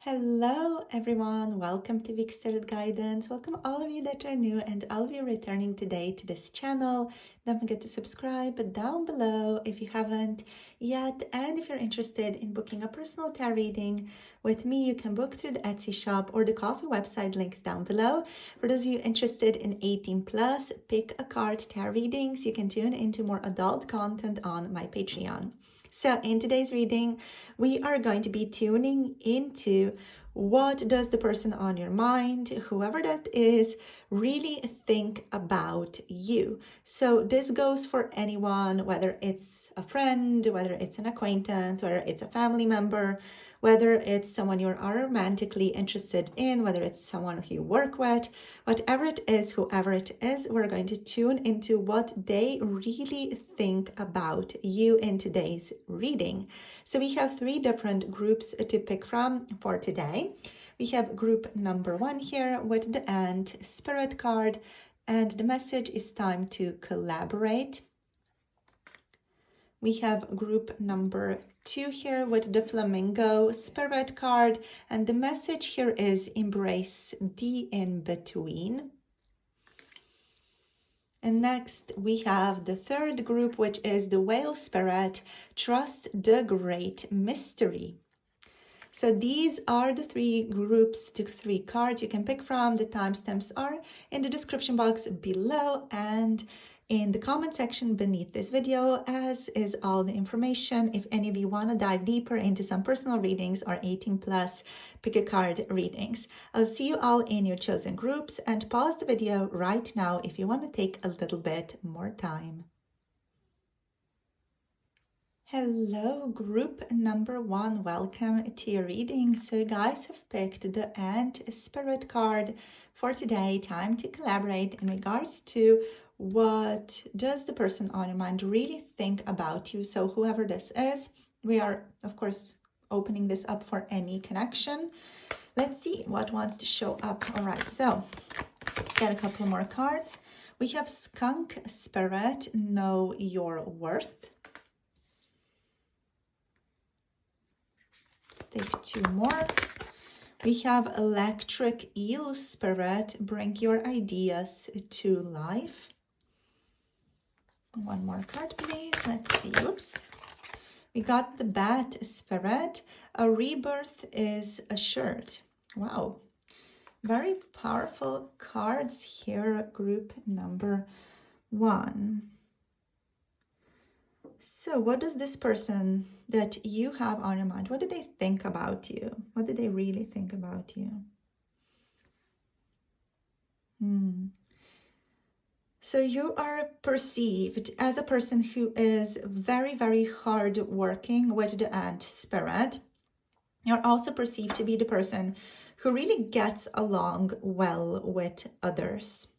Hello everyone, welcome to Vic Started Guidance. Welcome all of you that are new and all of you returning today to this channel. Don't forget to subscribe down below if you haven't yet. And if you're interested in booking a personal tarot reading with me, you can book through the Etsy shop or the Coffee website, links down below. For those of you interested in 18 plus, pick a card tarot readings. You can tune into more adult content on my Patreon. So in today's reading, we are going to be tuning into what does the person on your mind, whoever that is, really think about you. So this goes for anyone, whether it's a friend, whether it's an acquaintance, whether it's a family member, whether it's someone you're romantically interested in, whether it's someone who you work with, whatever it is, whoever it is, we're going to tune into what they really think about you in today's reading. So we have three different groups to pick from for today. We have group number one here with the Ant Spirit card, and the message is time to collaborate. We have group number two here with the Flamingo Spirit card, and the message here is embrace the in-between. And next we have the third group, which is the Whale Spirit, trust the great mystery. So these are the three groups, the three cards you can pick from. The timestamps are in the description box below and in the comment section beneath this video, as is all the information. If any of you want to dive deeper into some personal readings or 18 plus pick a card readings, I'll see you all in your chosen groups, and pause the video right now if you want to take a little bit more time. Hello, group number one, welcome to your reading. So you guys have picked the Ant Spirit card for today, time to collaborate in regards to what does the person on your mind really think about you. So whoever this is, we are of course opening this up for any connection. Let's see what wants to show up. All right, so let's get a couple more cards. We have Skunk Spirit, know your worth. Take two more. We have Electric Eel Spirit, bring your ideas to life. One more card, please. Let's see. Oops. We got the Bat Spirit, a rebirth is assured. Wow. Very powerful cards here, group number one. So what does this person that you have on your mind, what do they think about you? What do they really think about you? So you are perceived as a person who is very, very hard working with the Ant Spirit. You're also perceived to be the person who really gets along well with others.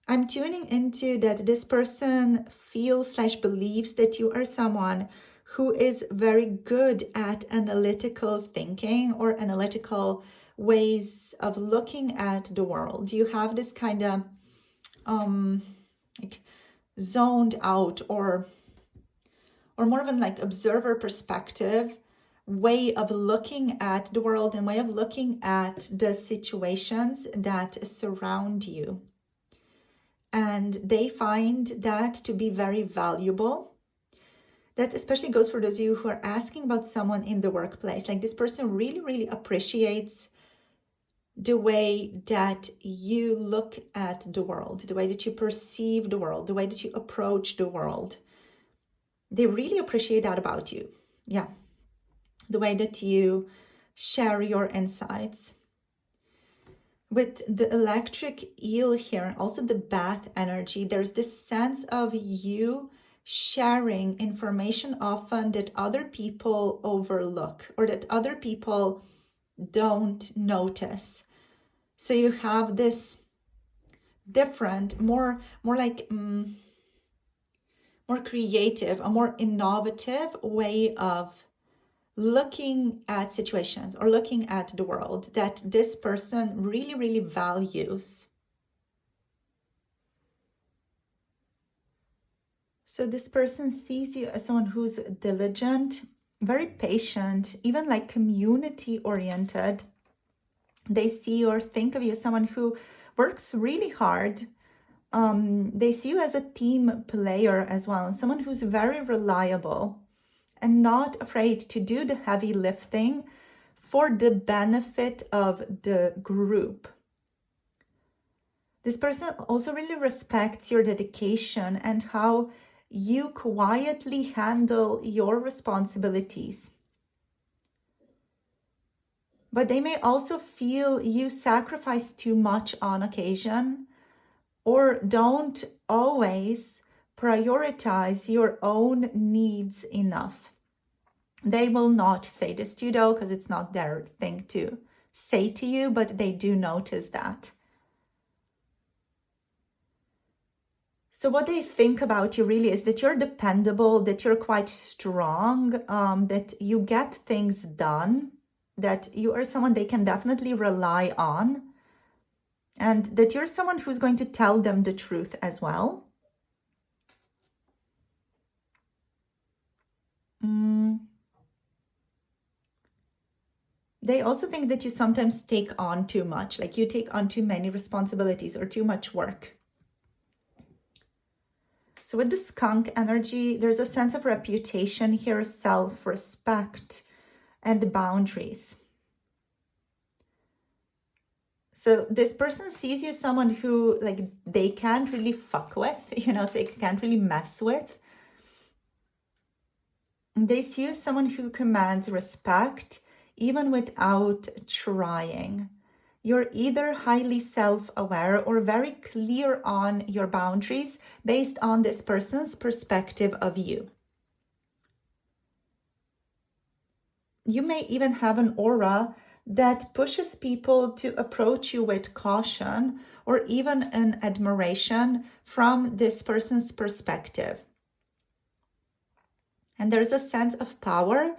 I'm tuning into that this person feels / believes that you are someone who is very good at analytical thinking or analytical ways of looking at the world. You have this kind of like zoned out or more of an like observer perspective way of looking at the world and way of looking at the situations that surround you. And they find that to be very valuable. That especially goes for those of you who are asking about someone in the workplace. Like this person really, really appreciates the way that you look at the world, the way that you perceive the world, the way that you approach the world. They really appreciate that about you. Yeah. The way that you share your insights. With the Electric Eel here and also the Bat energy, there's this sense of you sharing information often that other people overlook or that other people don't notice. So you have this different, more like more creative, a more innovative way of looking at situations or looking at the world that this person really, really values. So this person sees you as someone who's diligent, very patient, even like community oriented. They see or think of you as someone who works really hard. They see you as a team player as well, someone who's very reliable and not afraid to do the heavy lifting for the benefit of the group. This person also really respects your dedication and how you quietly handle your responsibilities. But they may also feel you sacrifice too much on occasion or don't always prioritize your own needs enough. They will not say this to you though, because it's not their thing to say to you, but they do notice that. So what they think about you really is that you're dependable, that you're quite strong, that you get things done, that you are someone they can definitely rely on, and that you're someone who's going to tell them the truth as well. They also think that you sometimes take on too much, like you take on too many responsibilities or too much work. So with the skunk energy, there's a sense of reputation here, self-respect, and boundaries. So this person sees you as someone who, like, they can't really fuck with, so they can't really mess with. They see you as someone who commands respect, even without trying. You're either highly self-aware or very clear on your boundaries based on this person's perspective of you. You may even have an aura that pushes people to approach you with caution or even an admiration from this person's perspective. And there's a sense of power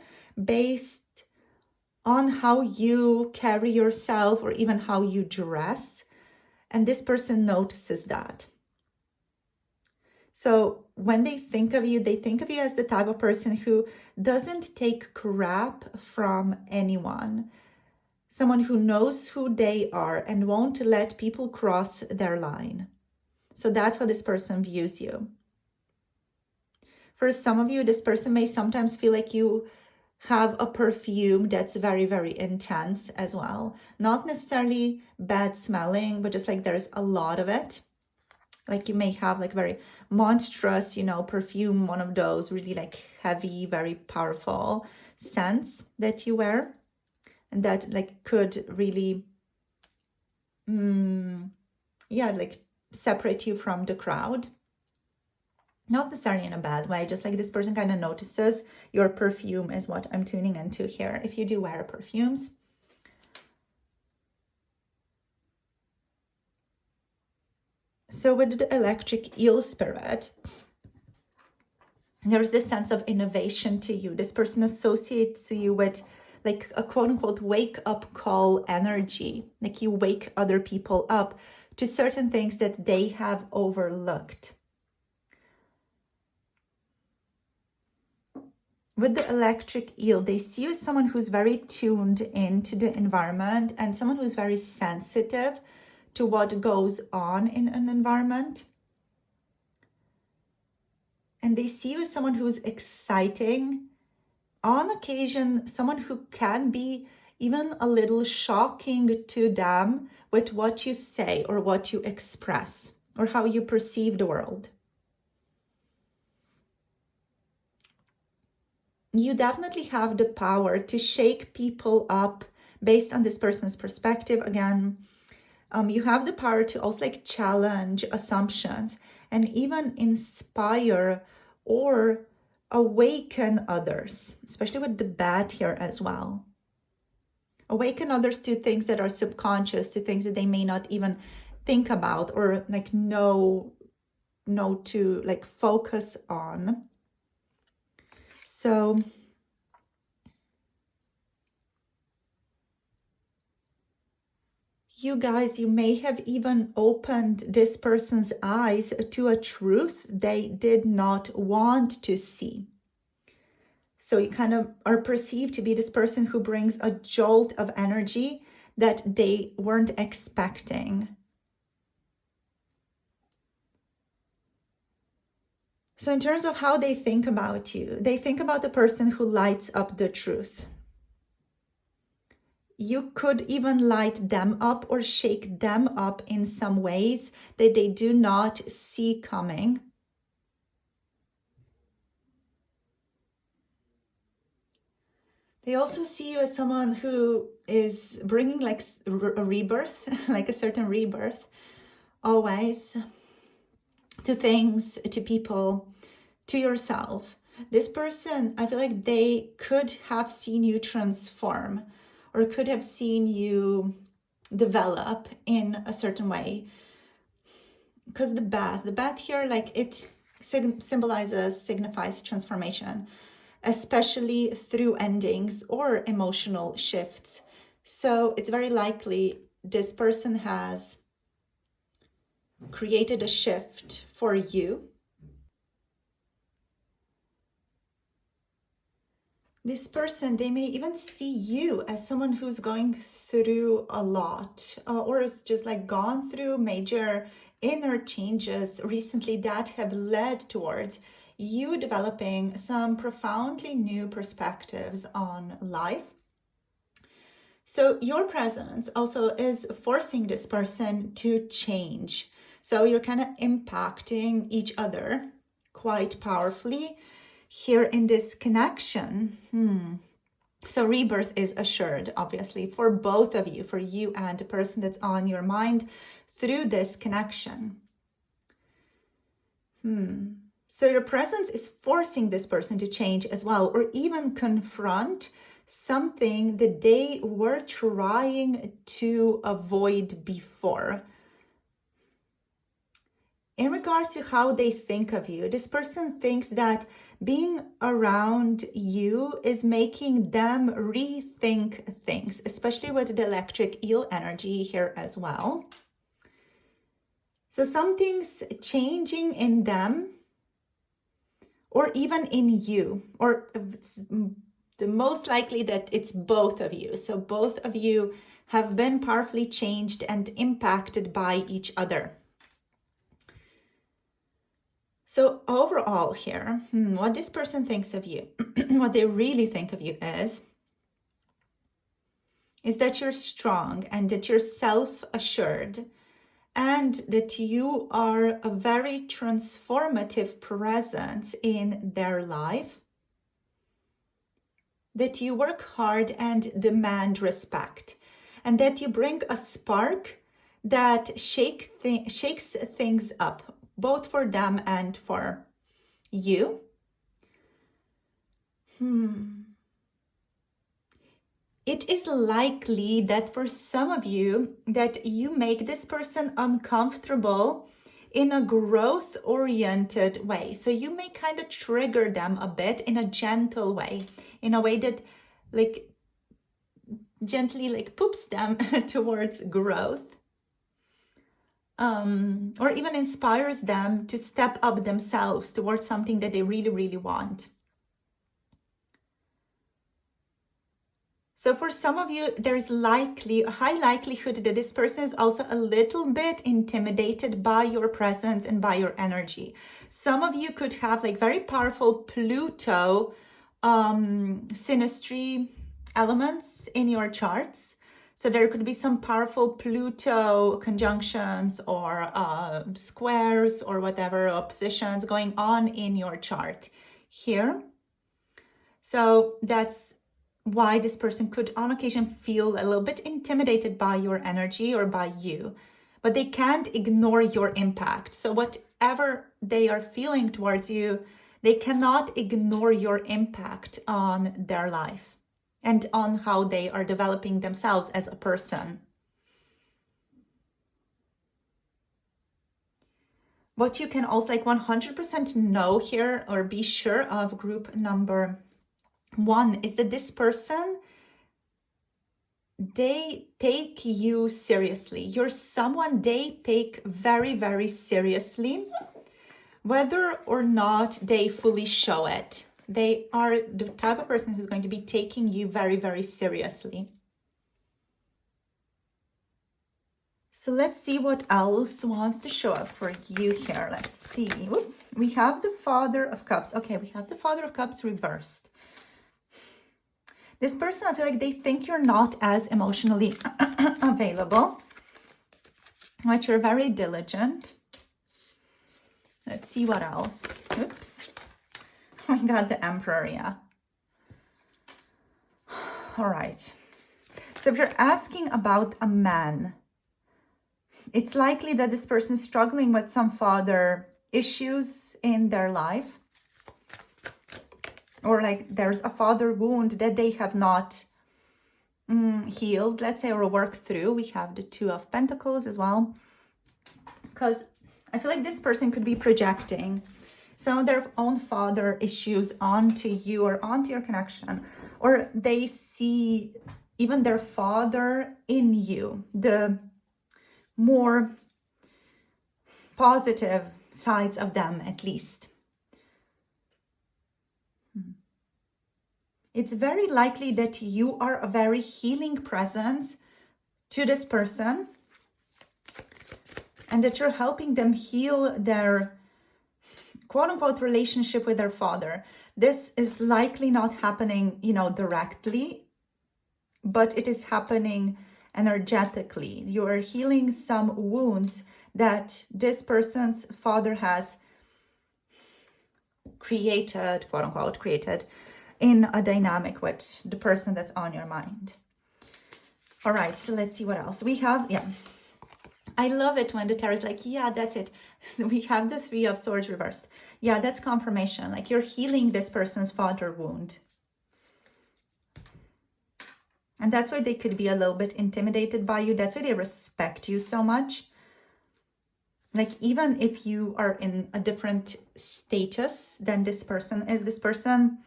based on how you carry yourself or even how you dress. And this person notices that. So when they think of you as the type of person who doesn't take crap from anyone. Someone who knows who they are and won't let people cross their line. So that's how this person views you. For some of you, this person may sometimes feel like you have a perfume that's very, very intense as well. Not necessarily bad smelling, but just like there's a lot of it. Like you may have like very monstrous, perfume, one of those really like heavy, very powerful scents that you wear. And that like could really, like separate you from the crowd. Not necessarily in a bad way, just like this person kind of notices your perfume is what I'm tuning into here, if you do wear perfumes. So with the electric eel spirit, there's this sense of innovation to you. This person associates you with like a quote-unquote wake-up call energy. Like you wake other people up to certain things that they have overlooked. With the electric eel, they see you as someone who's very tuned into the environment and someone who's very sensitive to what goes on in an environment. And they see you as someone who's exciting, on occasion, someone who can be even a little shocking to them with what you say or what you express or how you perceive the world. You definitely have the power to shake people up based on this person's perspective. Again, you have the power to also like challenge assumptions and even inspire or awaken others, especially with the bat here as well. Awaken others to things that are subconscious, to things that they may not even think about or like know to like focus on. So you guys, you may have even opened this person's eyes to a truth they did not want to see. So you kind of are perceived to be this person who brings a jolt of energy that they weren't expecting. So in terms of how they think about you, they think about the person who lights up the truth. You could even light them up or shake them up in some ways that they do not see coming. They also see you as someone who is bringing like a rebirth, like a certain rebirth, always, to things, to people, to yourself. This person, I feel like they could have seen you transform or could have seen you develop in a certain way. Because the bath here, like it signifies transformation, especially through endings or emotional shifts. So it's very likely this person has created a shift for you. This person, they may even see you as someone who's going through a lot or has just like gone through major inner changes recently that have led towards you developing some profoundly new perspectives on life. So your presence also is forcing this person to change. So you're kind of impacting each other quite powerfully here in this connection. So rebirth is assured, obviously, for both of you, for you and the person that's on your mind through this connection. So your presence is forcing this person to change as well, or even confront something that they were trying to avoid before. In regards to how they think of you, this person thinks that being around you is making them rethink things, especially with the electric eel energy here as well. So something's changing in them, or even in you, or the most likely that it's both of you. So both of you have been powerfully changed and impacted by each other. So overall here, what this person thinks of you, what they really think of you is that you're strong and that you're self-assured and that you are a very transformative presence in their life, that you work hard and demand respect, and that you bring a spark that shakes things up, both for them and for you. It is likely that for some of you, that you make this person uncomfortable in a growth-oriented way. So you may kind of trigger them a bit in a gentle way, in a way that like gently like poops them towards growth. Or even inspires them to step up themselves towards something that they really, really want. So for some of you, there's a high likelihood that this person is also a little bit intimidated by your presence and by your energy. Some of you could have like very powerful Pluto synastry elements in your charts. So there could be some powerful Pluto conjunctions or squares or whatever oppositions going on in your chart here. So that's why this person could on occasion feel a little bit intimidated by your energy or by you, but they can't ignore your impact. So whatever they are feeling towards you, they cannot ignore your impact on their life and on how they are developing themselves as a person. What you can also like 100% know here or be sure of, group number 1, is that this person, they take you seriously. You're someone they take very, very seriously, whether or not they fully show it. they are the type of person who's going to be taking you very, very seriously. So let's see what else wants to show up for you here. Let's see. Ooh, we have the Father of Cups. Okay, we have the Father of Cups reversed. This person, I feel like they think you're not as emotionally available, but you're very diligent. Let's see what else. Oops. We got the Emperor, yeah. All right. So if you're asking about a man, it's likely that this person is struggling with some father issues in their life. Or like there's a father wound that they have not healed, let's say, or worked through. We have the Two of Pentacles as well. Because I feel like this person could be projecting some of their own father issues onto you or onto your connection. Or they see even their father in you, the more positive sides of them at least. It's very likely that you are a very healing presence to this person and that you're helping them heal their quote-unquote relationship with their father. This is likely not happening, directly, but it is happening energetically. You are healing some wounds that this person's father has created, quote-unquote, created, in a dynamic with the person that's on your mind. All right, so let's see what else we have. Yeah, I love it when the tarot is like, yeah, that's it. So we have the Three of Swords reversed. Yeah, that's confirmation. Like you're healing this person's father wound. And that's why they could be a little bit intimidated by you. That's why they respect you so much. Like even if you are in a different status than this person is, this person,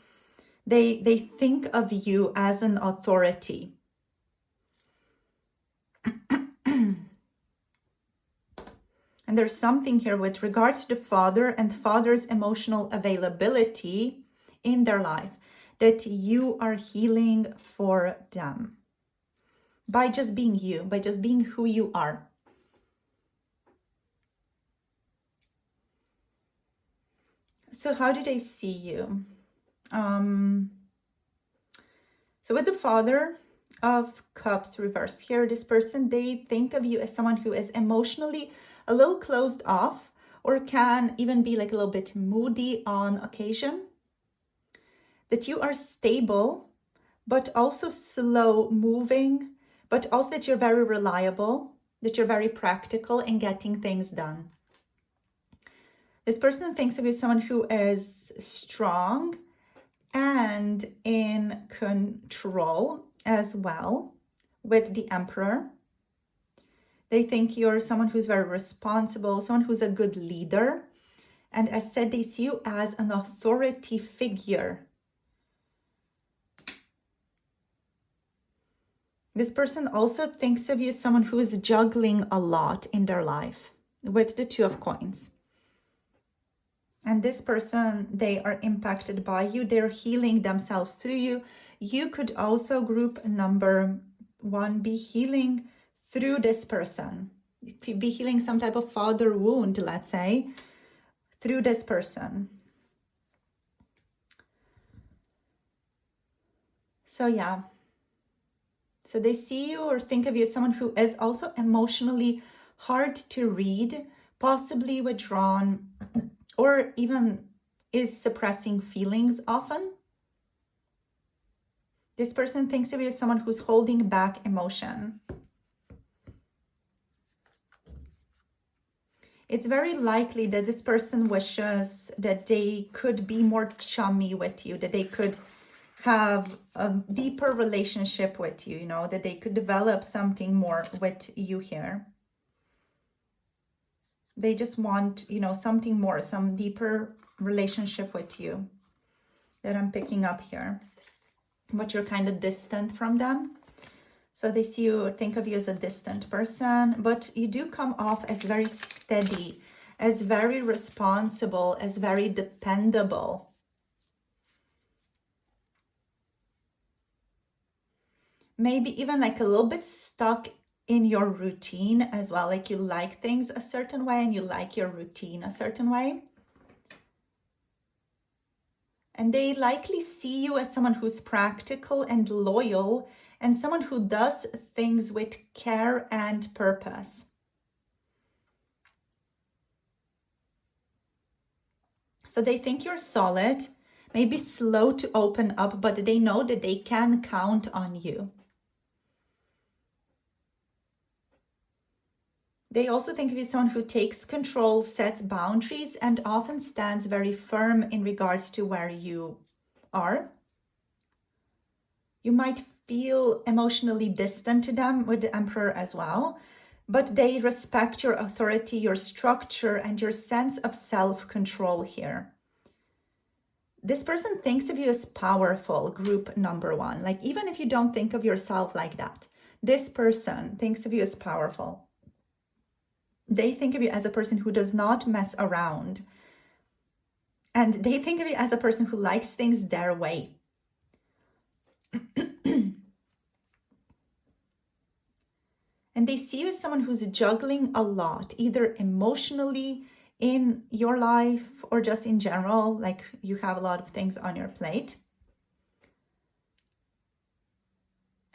they think of you as an authority. And there's something here with regards to the father and father's emotional availability in their life that you are healing for them by just being you, by just being who you are. So how do they see you? So with the Father of Cups reversed here, this person, they think of you as someone who is emotionally a little closed off, or can even be like a little bit moody on occasion. That you are stable, but also slow moving, but also that you're very reliable, that you're very practical in getting things done. This person thinks of you as someone who is strong and in control as well, with the Emperor. They think you're someone who's very responsible, someone who's a good leader. And as said, they see you as an authority figure. This person also thinks of you as someone who is juggling a lot in their life, with the Two of Coins. And this person, they are impacted by you. They're healing themselves through you. You could also, group number 1, be healing through this person. Be healing some type of father wound, let's say, through this person. So yeah. So they see you or think of you as someone who is also emotionally hard to read, possibly withdrawn, or even is suppressing feelings often. This person thinks of you as someone who's holding back emotion. It's very likely that this person wishes that they could be more chummy with you, that they could have a deeper relationship with you, that they could develop something more with you here. They just want, something more, some deeper relationship with you that I'm picking up here. But you're kind of distant from them. So they see you, think of you as a distant person, but you do come off as very steady, as very responsible, as very dependable. maybe even like a little bit stuck in your routine as well. Like you like things a certain way and you like your routine a certain way. And they likely see you as someone who's practical and loyal and someone who does things with care and purpose. So they think you're solid, maybe slow to open up, but they know that they can count on you. They also think of you as someone who takes control, sets boundaries, and often stands very firm in regards to where you are. You might feel emotionally distant to them with the Emperor as well, but they respect your authority, your structure, and your sense of self-control here. This person thinks of you as powerful, group number one. Like, even if you don't think of yourself like that, this person thinks of you as powerful. They think of you as a person who does not mess around. And they think of you as a person who likes things their way. And they see you as someone who's juggling a lot, either emotionally in your life or just in general, like you have a lot of things on your plate.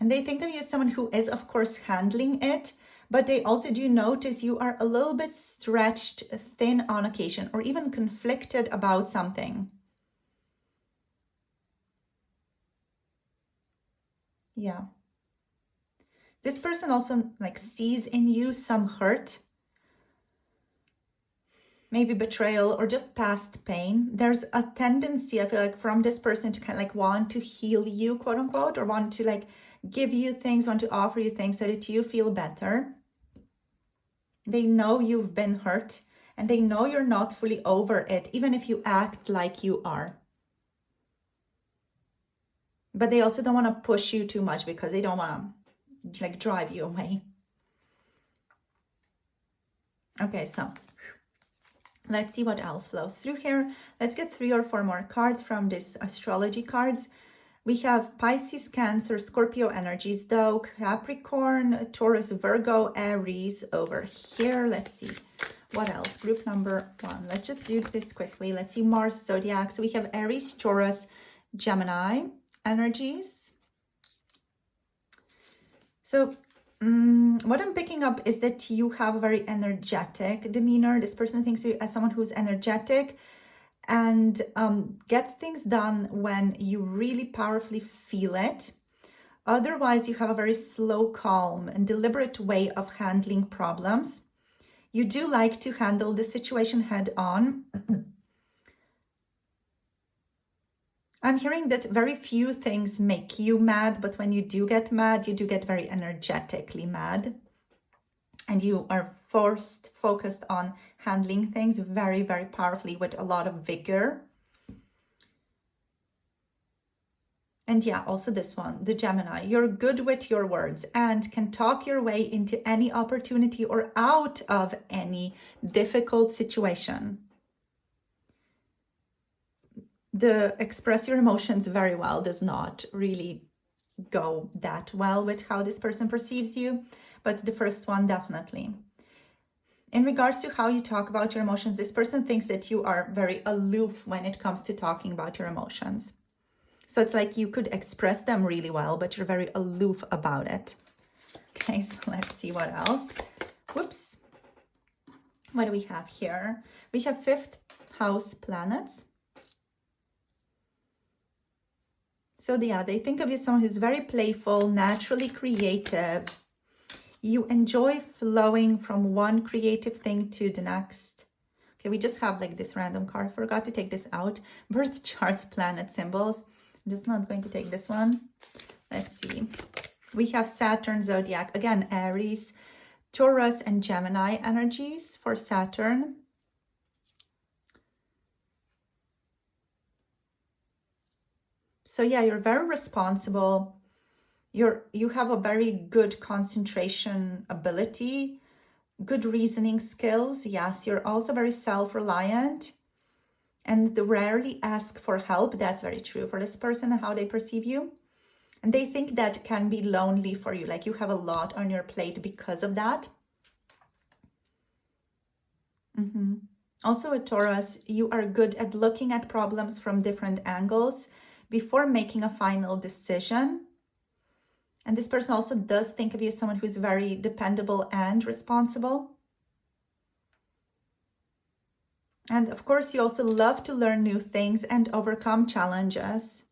And they think of you as someone who is, of course, handling it, but they also do notice you are a little bit stretched thin on occasion or even conflicted about something. Yeah. This person also like sees in you some hurt, maybe betrayal or just past pain. There's a tendency, I feel like, from this person to kind of like want to heal you, quote unquote, or want to like give you things, want to offer you things so that you feel better. They know you've been hurt and they know you're not fully over it, even if you act like you are. But they also don't want to push you too much because they don't want to like drive you away. Okay, so let's see what else flows through here. Let's get 3 or 4 more cards from this astrology cards. We have Pisces, Cancer, Scorpio energies, though, Capricorn, Taurus, Virgo, Aries over here. Let's see what else. Group number 1. Let's just do this quickly. Let's see Mars, Zodiac. So we have Aries, Taurus, Gemini energies. So what I'm picking up is that you have a very energetic demeanor. This person thinks of you as someone who's energetic and gets things done when you really powerfully feel it. Otherwise, you have a very slow, calm, and deliberate way of handling problems. You do like to handle the situation head on. I'm hearing that very few things make you mad, but when you do get mad, you do get very energetically mad. And you are focused on handling things very, very powerfully with a lot of vigor. And yeah, also this one, the Gemini. You're good with your words and can talk your way into any opportunity or out of any difficult situation. The express your emotions very well does not really go that well with how this person perceives you, but the first one definitely. In regards to how you talk about your emotions, this person thinks that you are very aloof when it comes to talking about your emotions. So it's like you could express them really well, but you're very aloof about it. Okay, so let's see what else. Whoops. What do we have here? We have 5th house planets. So yeah, they think of you as someone who's very playful, naturally creative. You enjoy flowing from one creative thing to the next. Okay, we just have like this random card. I forgot to take this out. Birth charts, planet symbols. I'm just not going to take this one. Let's see. We have Saturn, Zodiac. Again, Aries, Taurus, and Gemini energies for Saturn. So yeah, you're very responsible. You have a very good concentration ability, good reasoning skills. Yes, you're also very self-reliant and they rarely ask for help. That's very true for this person and how they perceive you. And they think that can be lonely for you, like you have a lot on your plate because of that. Also, a Taurus, you are good at looking at problems from different angles before making a final decision. And this person also does think of you as someone who's very dependable and responsible. And of course, you also love to learn new things and overcome challenges.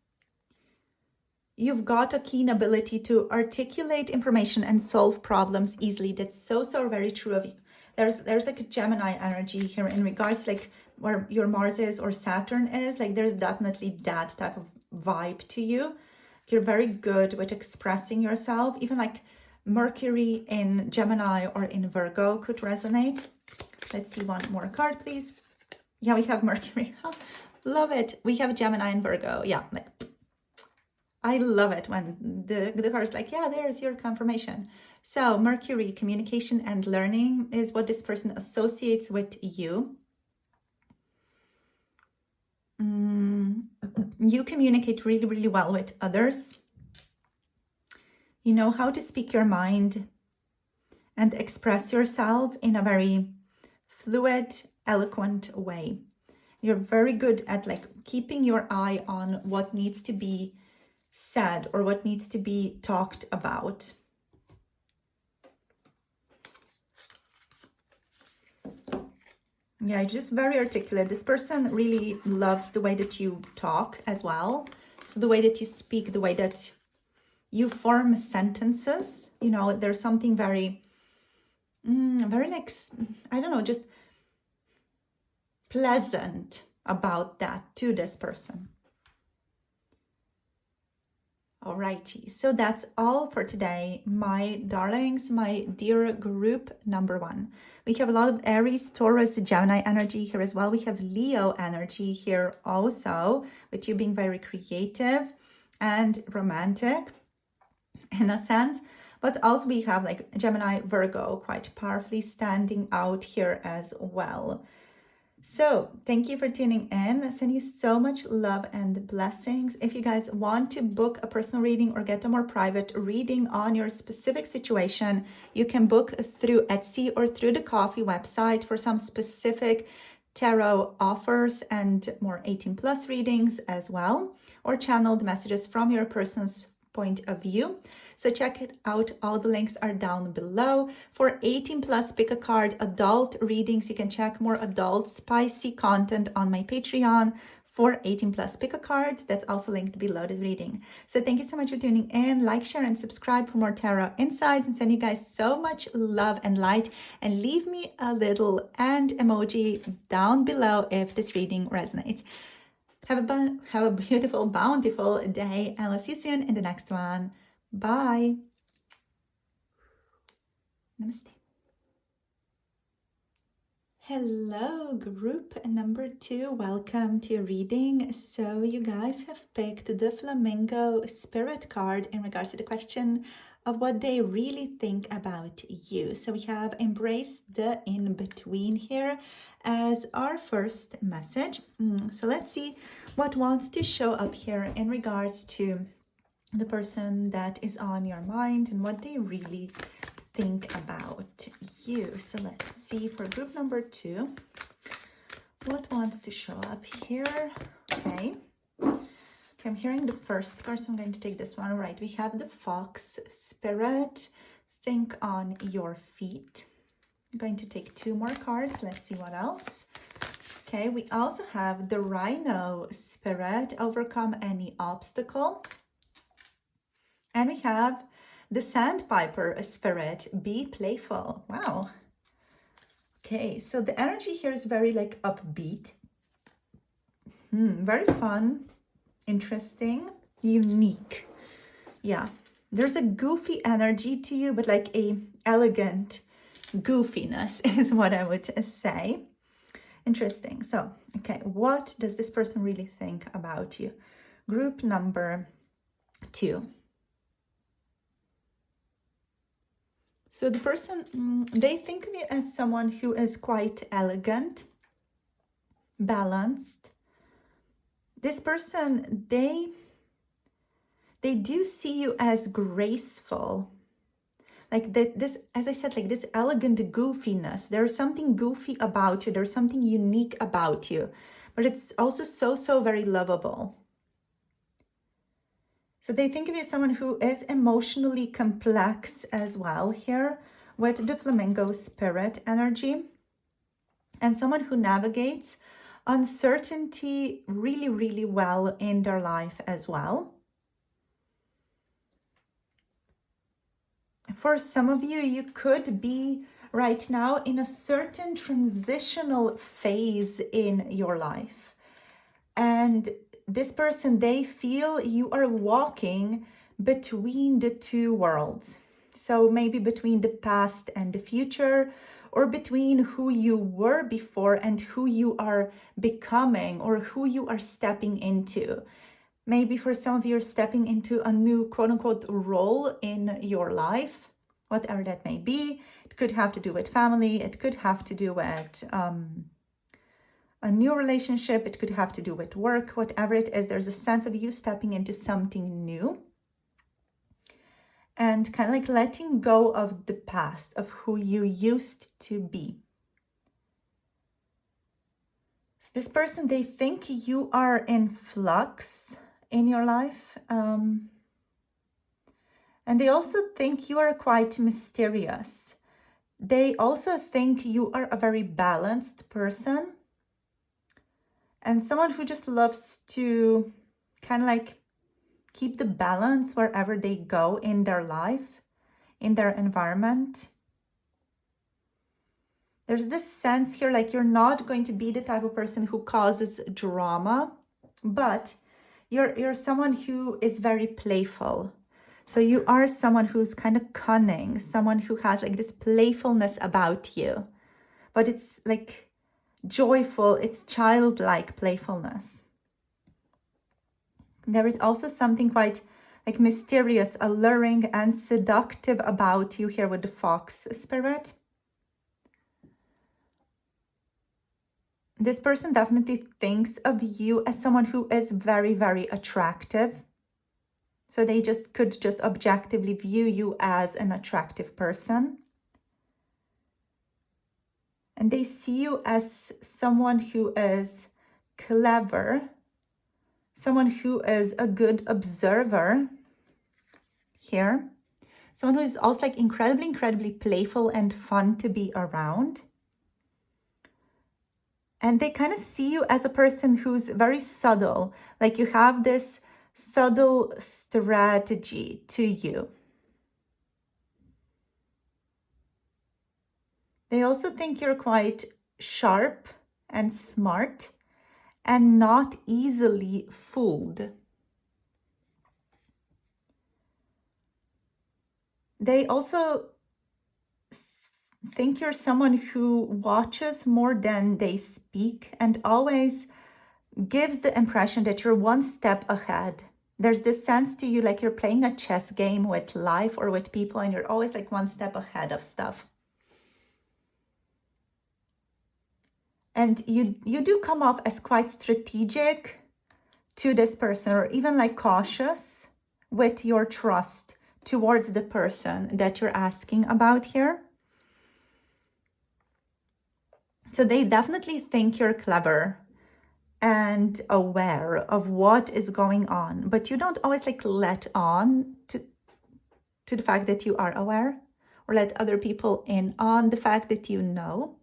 You've got a keen ability to articulate information and solve problems easily. That's so very true of you. There's like a Gemini energy here in regards to like where your Mars is or Saturn is. Like there's definitely that type of vibe to you. You're very good with expressing yourself. Even like Mercury in Gemini or in Virgo could resonate. Let's see one more card, please. Yeah, we have Mercury. Love it. We have Gemini and Virgo. Yeah, like I love it when the card is like, yeah, there's your confirmation. So Mercury, communication and learning is what this person associates with you. You communicate really well with others. You know how to speak your mind and express yourself in a very fluid, eloquent way. You're very good at like keeping your eye on what needs to be said or what needs to be talked about. Yeah, just very articulate. This person really loves the way that you talk as well. So the way that you speak, the way that you form sentences, you know, there's something very, very like, I don't know, just pleasant about that to this person. Alrighty, so that's all for today, my darlings, my dear group number 1. We have a lot of Aries, Taurus, Gemini energy here as well. We have Leo energy here also, with you being very creative and romantic in a sense. But also we have like Gemini, Virgo quite powerfully standing out here as well. So thank you for tuning in. I send you so much love and blessings. If you guys want to book a personal reading or get a more private reading on your specific situation, you can book through Etsy or through the Coffee website for some specific tarot offers and more 18+ readings as well, or channeled messages from your person's point of view. So check it out. All the links are down below. For 18+, pick a card, adult readings. You can check more adult spicy content on my Patreon. For 18+, pick a card. That's also linked below this reading. So thank you so much for tuning in. Like, share, and subscribe for more tarot insights, and send you guys so much love and light. And leave me a little and emoji down below if this reading resonates. Have a beautiful, bountiful day, and I'll see you soon in the next one. Bye. Namaste. Hello, group number 2. Welcome to your reading. So you guys have picked the Flamingo Spirit card in regards to the question of what they really think about you. So we have embraced the in-between here as our first message. So let's see what wants to show up here in regards to the person that is on your mind and what they really think about you. So let's see for group number 2 what wants to show up here. Okay, I'm hearing the first card, so I'm going to take this one. All right, we have the Fox Spirit. Think on your feet. I'm going to take 2 more cards. Let's see what else. Okay, we also have the Rhino Spirit. Overcome any obstacle. And we have the Sandpiper Spirit. Be playful. Wow. Okay, so the energy here is very like upbeat. Very fun. Interesting, unique. Yeah, there's a goofy energy to you, but like a elegant goofiness is what I would say. Interesting. So, okay, what does this person really think about you? Group number 2. So the person, they think of you as someone who is quite elegant, balanced. This person, they they do see you as graceful. Like this, as I said, like this elegant goofiness. There's something goofy about you. There's something unique about you. But it's also so very lovable. So they think of you as someone who is emotionally complex as well here with the Flamingo spirit energy. And someone who navigates uncertainty really well in their life as well. For some of you, you could be right now in a certain transitional phase in your life. And this person, they feel you are walking between the two worlds. So maybe between the past and the future, or between who you were before and who you are becoming, or who you are stepping into. Maybe for some of you, you're stepping into a new quote-unquote role in your life, whatever that may be. It could have to do with family. It could have to do with a new relationship. It could have to do with work, whatever it is. There's a sense of you stepping into something new and kind of like letting go of the past, of who you used to be. So this person, they think you are in flux in your life. And they also think you are quite mysterious. They also think you are a very balanced person and someone who just loves to kind of like keep the balance wherever they go in their life, in their environment. There's this sense here like you're not going to be the type of person who causes drama, but you're someone who is very playful. So you are someone who's kind of cunning, someone who has like this playfulness about you, but it's like joyful, it's childlike playfulness. There is also something quite like mysterious, alluring, and seductive about you here with the fox spirit. This person definitely thinks of you as someone who is very attractive. So they could just objectively view you as an attractive person. And they see you as someone who is clever, someone who is a good observer here, someone who is also like incredibly playful and fun to be around. And they kind of see you as a person who's very subtle, like you have this subtle strategy to you. They also think you're quite sharp and smart and not easily fooled. They also think you're someone who watches more than they speak and always gives the impression that you're one step ahead. There's this sense to you like you're playing a chess game with life or with people and you're always like one step ahead of stuff. And you do come off as quite strategic to this person, or even like cautious with your trust towards the person that you're asking about here. So they definitely think you're clever and aware of what is going on, but you don't always like let on to the fact that you are aware, or let other people in on the fact that you know.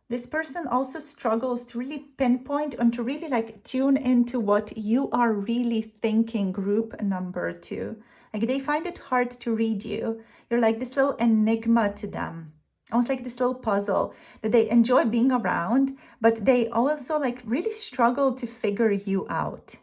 This person also struggles to really pinpoint and to really like tune into what you are really thinking, group number 2. Like they find it hard to read you. You're like this little enigma to them, almost like this little puzzle that they enjoy being around, but they also like really struggle to figure you out.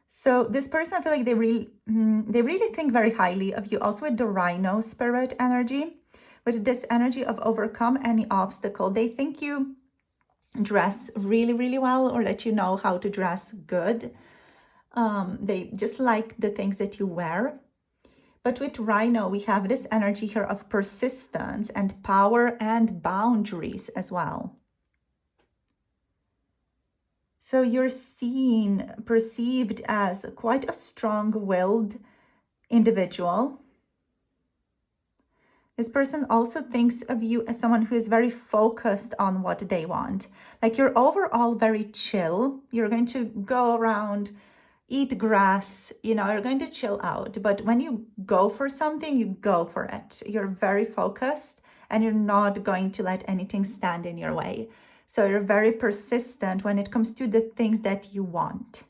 So this person, I feel like they really think very highly of you, also with the rhino spirit energy. With this energy of overcome any obstacle, they think you dress really well, or that you know how to dress good. They just like the things that you wear. But with Rhino, we have this energy here of persistence and power and boundaries as well. So you're perceived as quite a strong-willed individual. This person also thinks of you as someone who is very focused on what they want. Like, you're overall very chill. You're going to go around, eat grass, you're going to chill out. But when you go for something, you go for it. You're very focused and you're not going to let anything stand in your way. So you're very persistent when it comes to the things that you want.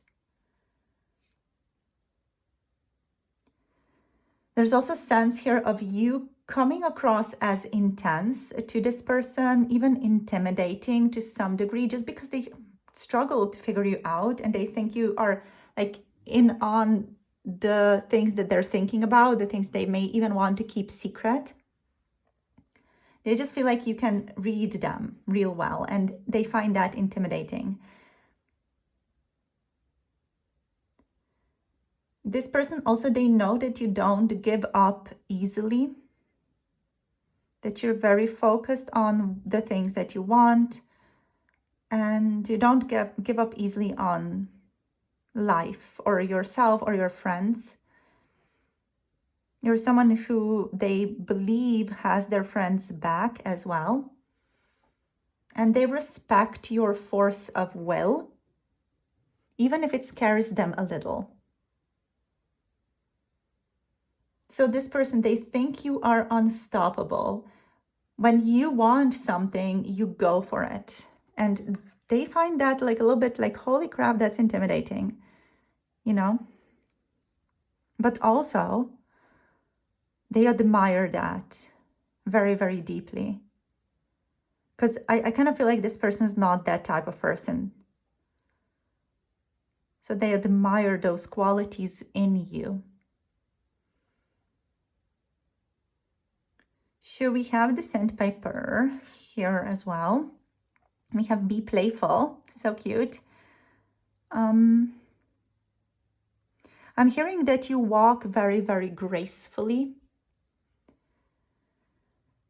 There's also a sense here of you coming across as intense to this person, even intimidating to some degree, just because they struggle to figure you out and they think you are like in on the things that they're thinking about, the things they may even want to keep secret. They just feel like you can read them real well and they find that intimidating. This person also, they know that you don't give up easily, that you're very focused on the things that you want, and you don't give up easily on life or yourself or your friends. You're someone who they believe has their friends back as well. And they respect your force of will, even if it scares them a little. So this person, they think you are unstoppable. When you want something, you go for it. And they find that like a little bit like, holy crap, that's intimidating, But also, they admire that very, very deeply. Because I kind of feel like this person is not that type of person. So they admire those qualities in you. So we have the sandpiper here as well. We have be playful, so cute. I'm hearing that you walk very, very gracefully.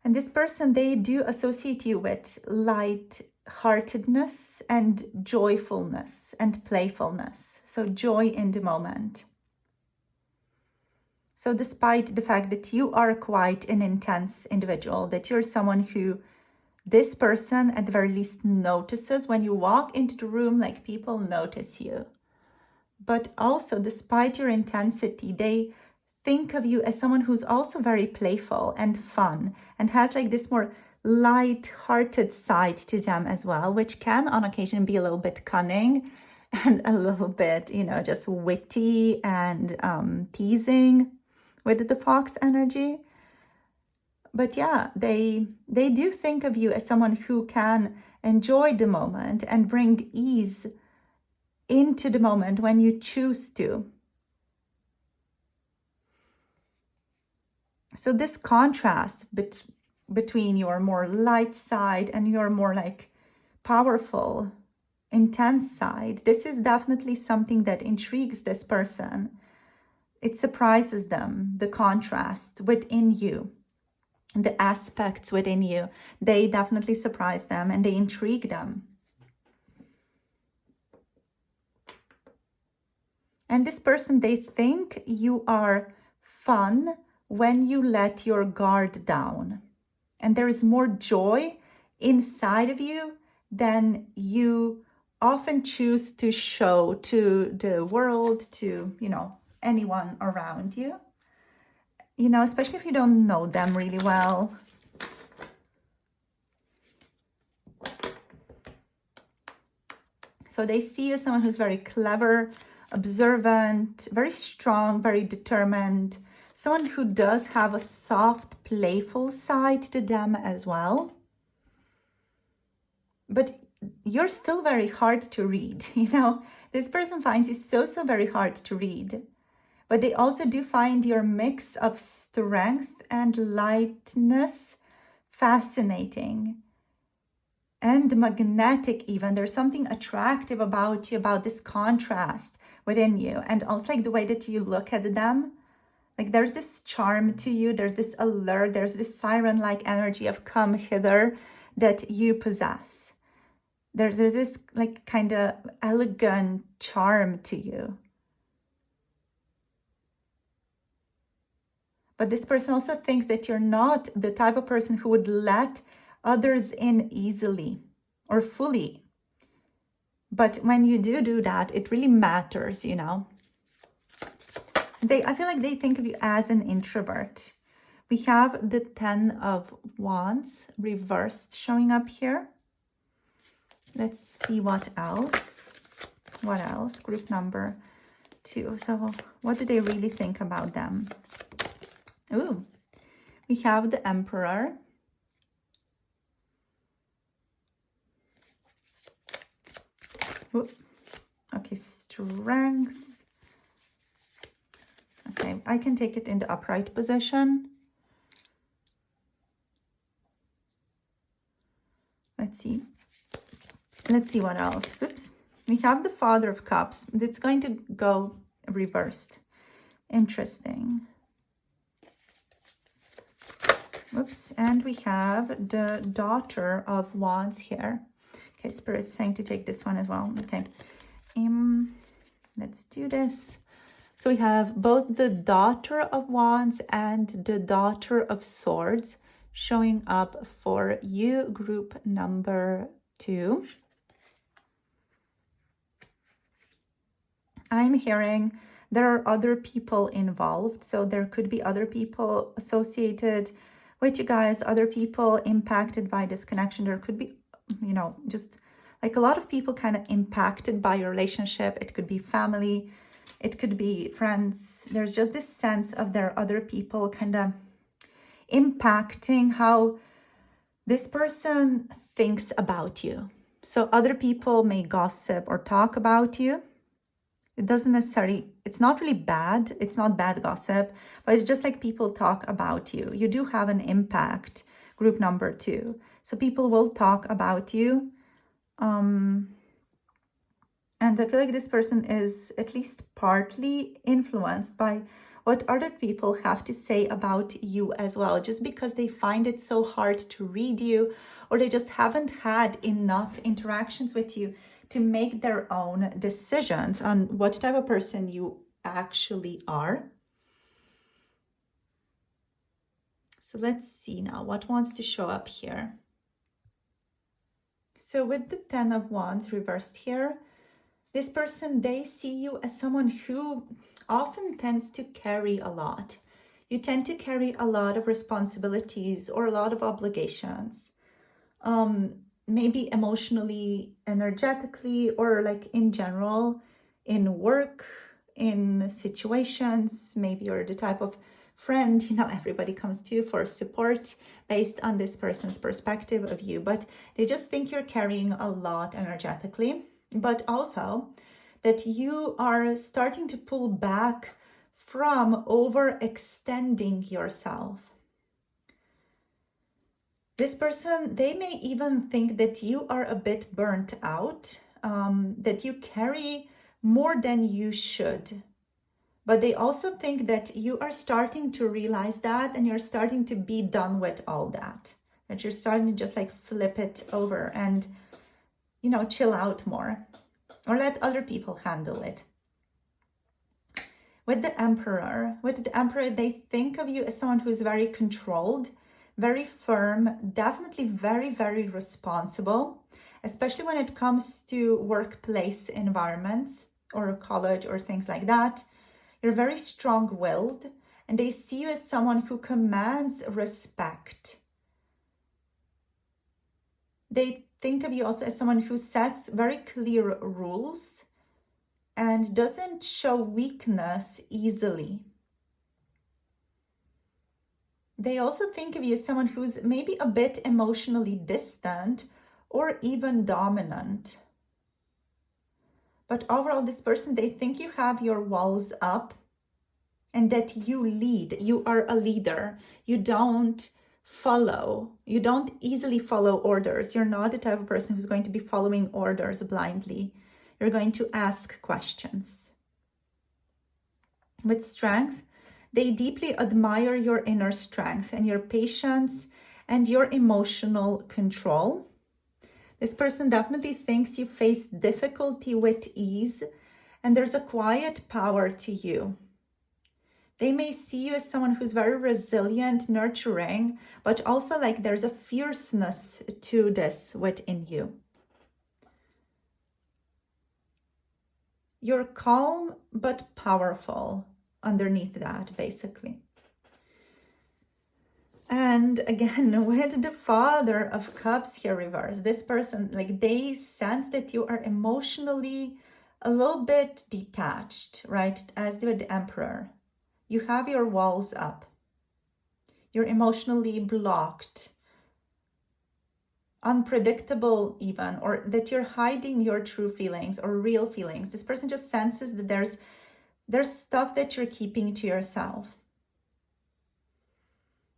And this person, they do associate you with light-heartedness and joyfulness and playfulness. So joy in the moment. So despite the fact that you are quite an intense individual, that you're someone who this person at the very least notices when you walk into the room, like people notice you. But also, despite your intensity, they think of you as someone who's also very playful and fun and has like this more light-hearted side to them as well, which can on occasion be a little bit cunning and a little bit, just witty and teasing with the fox energy. But yeah, they do think of you as someone who can enjoy the moment and bring ease into the moment when you choose to. So this contrast between your more light side and your more like powerful, intense side, this is definitely something that intrigues this person. It surprises them, the contrast within you, the aspects within you. They definitely surprise them and they intrigue them. And this person, they think you are fun when you let your guard down. And there is more joy inside of you than you often choose to show to the world, to, anyone around you. Especially if you don't know them really well. So they see you as someone who's very clever, observant, very strong, very determined, someone who does have a soft, playful side to them as well. But you're still very hard to read, This person finds you so very hard to read. But they also do find your mix of strength and lightness fascinating and magnetic even. There's something attractive about you, about this contrast within you. And also like the way that you look at them, Like there's this charm to you, there's this allure, there's this siren-like energy of come hither that you possess. There's this like kind of elegant charm to you. But this person also thinks that you're not the type of person who would let others in easily or fully. But when you do that, it really matters, you know. I feel like they think of you as an introvert. We have the 10 of Wands reversed showing up here. Let's see what else. What else? Group number 2. So what do they really think about them? Ooh, we have the Emperor. Ooh. Okay, Strength. Okay, I can take it in the upright position. Let's see. Let's see what else. Oops. We have the Father of Cups. It's going to go reversed. Interesting. Oops. And we have the Daughter of Wands here. Okay, Spirit's saying to take this one as well. Okay. Let's do this. So we have both the Daughter of Wands and the Daughter of Swords showing up for you, group number 2. I'm hearing there are other people involved. So there could be other people associated with you guys, other people impacted by this connection. There could be, you know, just like a lot of people kind of impacted by your relationship. It could be family. It could be friends. There's just this sense of there are other people kind of impacting how this person thinks about you. So other people may gossip or talk about you. It doesn't necessarily, it's not really bad. It's not bad gossip, but it's just like people talk about you. You do have an impact, group number 2. So people will talk about you. And I feel like this person is at least partly influenced by what other people have to say about you as well, just because they find it so hard to read you, or they just haven't had enough interactions with you to make their own decisions on what type of person you actually are. So let's see now what wants to show up here. So with the 10 of Wands reversed here, this person, they see you as someone who often tends to carry a lot. You tend to carry a lot of responsibilities or a lot of obligations. Maybe emotionally, energetically, or like in general, in work, in situations. Maybe you're the type of friend, you know, everybody comes to you for support based on this person's perspective of you, but they just think you're carrying a lot energetically. But also that you are starting to pull back from overextending yourself. This person, they may even think that you are a bit burnt out, that you carry more than you should. But they also think that you are starting to realize that, and you're starting to be done with all that. That you're starting to just like flip it over and, you know, chill out more, or let other people handle it. With the Emperor, they think of you as someone who's very controlled, very firm, definitely very, very responsible, especially when it comes to workplace environments or college or things like that. You're very strong-willed, and they see you as someone who commands respect. They think of you also as someone who sets very clear rules and doesn't show weakness easily. They also think of you as someone who's maybe a bit emotionally distant or even dominant. But overall, this person, they think you have your walls up and that you lead. You are a leader. You don't follow. You don't easily follow orders. You're not the type of person who's going to be following orders blindly. You're going to ask questions. With Strength, They deeply admire your inner strength and your patience and your emotional control. This person definitely thinks you face difficulty with ease, and there's a quiet power to you. They may see you as someone who's very resilient, nurturing, but also like there's a fierceness to this within you. You're calm but powerful underneath that, basically. And again, with the Father of Cups here reversed, this person, like they sense that you are emotionally a little bit detached, right? As with the Emperor. You have your walls up. You're emotionally blocked, unpredictable even, or that you're hiding your true feelings or real feelings. This person just senses that there's stuff that you're keeping to yourself.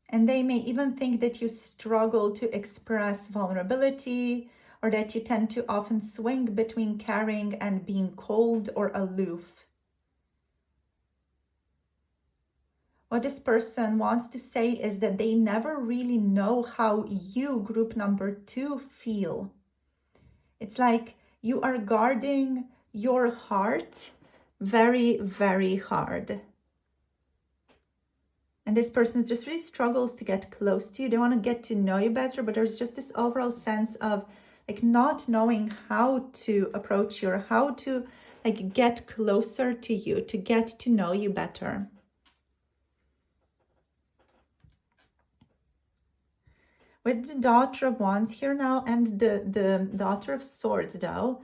And they may even think that you struggle to express vulnerability, or that you tend to often swing between caring and being cold or aloof. What this person wants to say is that they never really know how you, group number 2, feel. It's like you are guarding your heart very, very hard. And this person just really struggles to get close to you. They want to get to know you better, but there's just this overall sense of like not knowing how to approach you or how to like get closer to you, to get to know you better. With the Daughter of Wands here now and the Daughter of Swords though,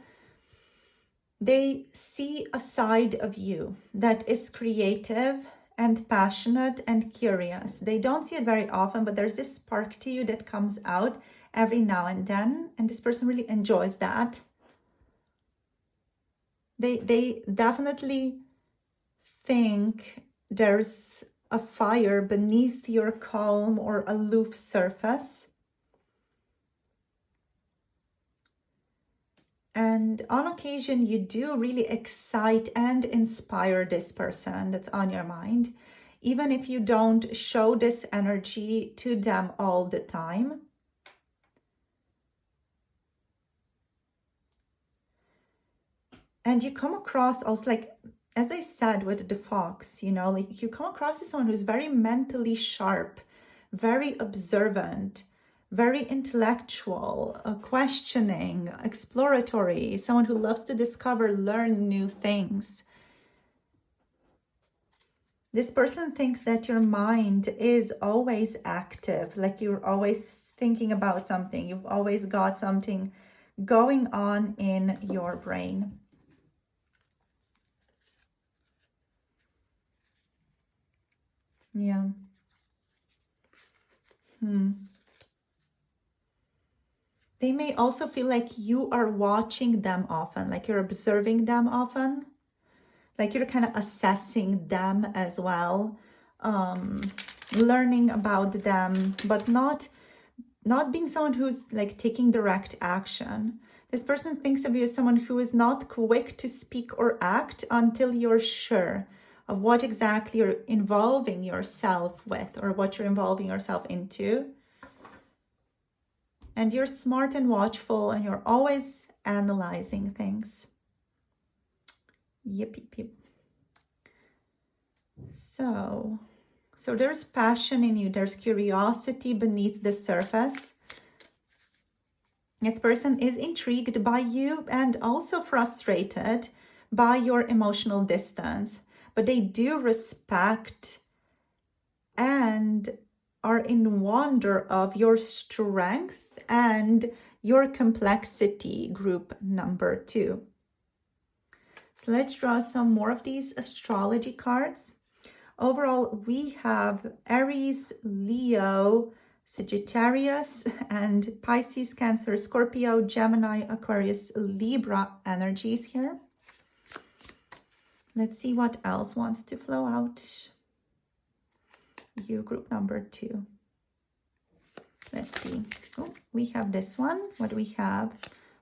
they see a side of you that is creative and passionate and curious. They don't see it very often, but there's this spark to you that comes out every now and then, and this person really enjoys that. They definitely think there's a fire beneath your calm or aloof surface. And on occasion, you do really excite and inspire this person that's on your mind, even if you don't show this energy to them all the time. And you come across also, like, as I said with the fox, you know, like you come across as someone who's very mentally sharp, very observant, very intellectual, questioning, exploratory, someone who loves to discover, learn new things. This person thinks that your mind is always active, like you're always thinking about something. You've always got something going on in your brain. Yeah. They may also feel like you are watching them often, like you're observing them often, like you're kind of assessing them as well, learning about them, but not being someone who's like taking direct action. This person thinks of you as someone who is not quick to speak or act until you're sure of what exactly you're involving yourself with or what you're involving yourself into. And you're smart and watchful, and you're always analyzing things. Yep. So there's passion in you. There's curiosity beneath the surface. This person is intrigued by you and also frustrated by your emotional distance. But they do respect and are in wonder of your strength and your complexity, group number 2. So let's draw some more of these astrology cards. Overall, we have Aries, Leo, Sagittarius, and Pisces, Cancer, Scorpio, Gemini, Aquarius, Libra energies here. Let's see what else wants to flow out. You, group number 2. Let's see. Oh, we have this one. What do we have?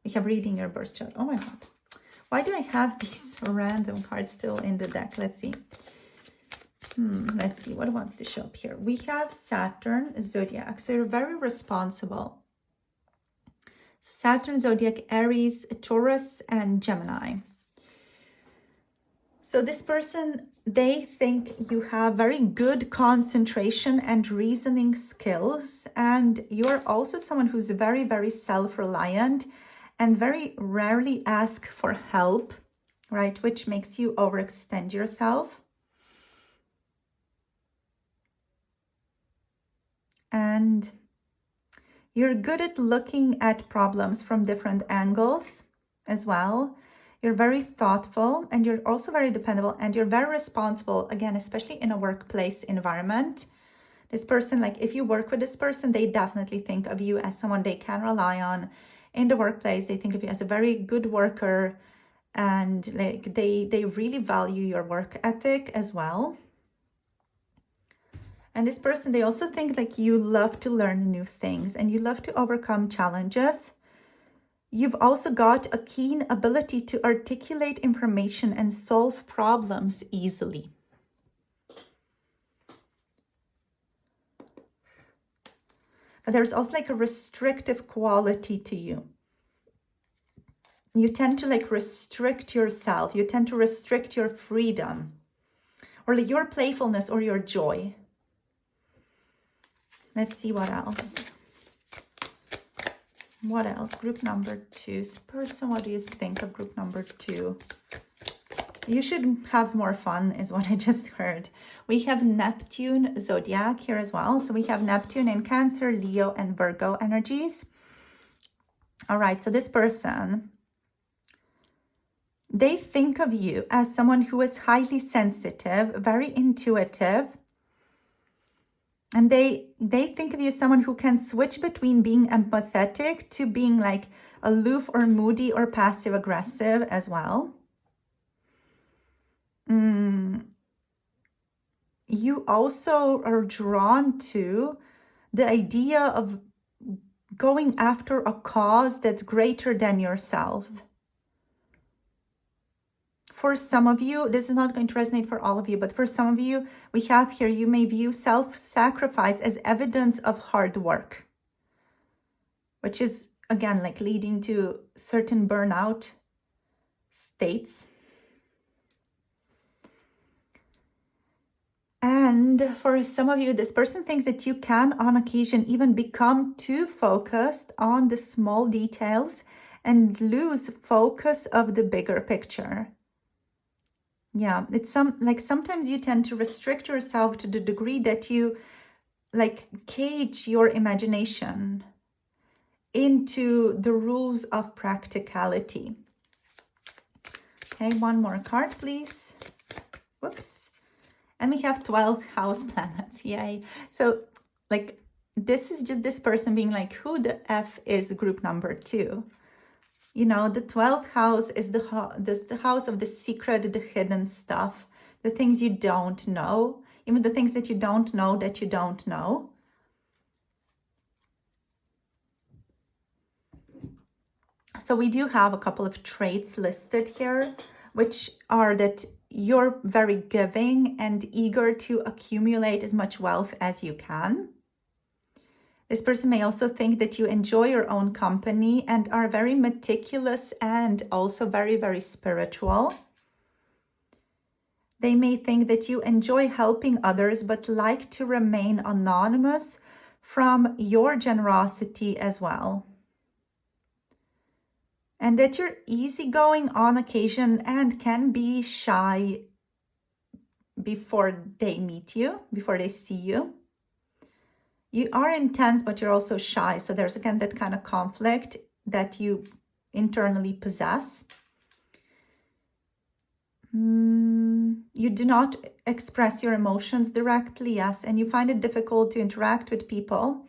We have reading your birth chart. Oh my God. Why do I have these random cards still in the deck? Let's see. Let's see what wants to show up here. We have Saturn, Zodiac. So you're very responsible. Saturn, Zodiac, Aries, Taurus, and Gemini. So this person, they think you have very good concentration and reasoning skills. And you're also someone who's very, very self-reliant and very rarely ask for help, right? Which makes you overextend yourself. And you're good at looking at problems from different angles as well. You're very thoughtful and you're also very dependable and you're very responsible, again, especially in a workplace environment. This person, like if you work with this person, they definitely think of you as someone they can rely on in the workplace. They think of you as a very good worker and like they really value your work ethic as well. And this person, they also think like you love to learn new things and you love to overcome challenges. You've also got a keen ability to articulate information and solve problems easily. But there's also like a restrictive quality to you. You tend to like restrict yourself. You tend to restrict your freedom or like your playfulness or your joy. Let's see what else. What else? Group number 2. Person, what do you think of group number 2? You should have more fun is what I just heard. We have Neptune Zodiac here as well. So we have Neptune in Cancer, Leo, and Virgo energies. All right, so this person, they think of you as someone who is highly sensitive, very intuitive. And they think of you as someone who can switch between being empathetic to being like aloof or moody or passive aggressive as well. You also are drawn to the idea of going after a cause that's greater than yourself. For some of you, this is not going to resonate for all of you, but for some of you, we have here, you may view self-sacrifice as evidence of hard work, which is, again, like leading to certain burnout states. And for some of you, this person thinks that you can, on occasion, even become too focused on the small details and lose focus of the bigger picture. Yeah, it's sometimes you tend to restrict yourself to the degree that you like cage your imagination into the rules of practicality. Okay, one more card, please. Whoops. And we have 12 house planets. Yay. So like this is just this person being like, who the F is group number 2? You know, the 12th house is the house of the secret, the hidden stuff, the things you don't know, even the things that you don't know that you don't know. So we do have a couple of traits listed here, which are that you're very giving and eager to accumulate as much wealth as you can. This person may also think that you enjoy your own company and are very meticulous and also very, very spiritual. They may think that you enjoy helping others, but like to remain anonymous from your generosity as well. And that you're easygoing on occasion and can be shy before they meet you, before they see you. You are intense, but you're also shy. So there's again that kind of conflict that you internally possess. You do not express your emotions directly, yes, and you find it difficult to interact with people,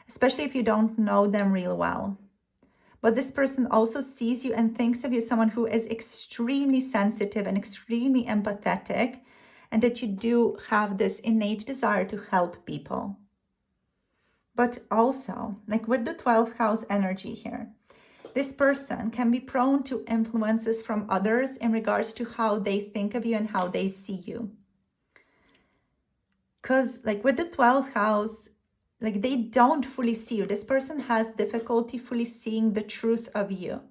especially if you don't know them real well. But this person also sees you and thinks of you as someone who is extremely sensitive and extremely empathetic, and that you do have this innate desire to help people. But also, like with the 12th house energy here, this person can be prone to influences from others in regards to how they think of you and how they see you. Because like with the 12th house, like they don't fully see you. This person has difficulty fully seeing the truth of you.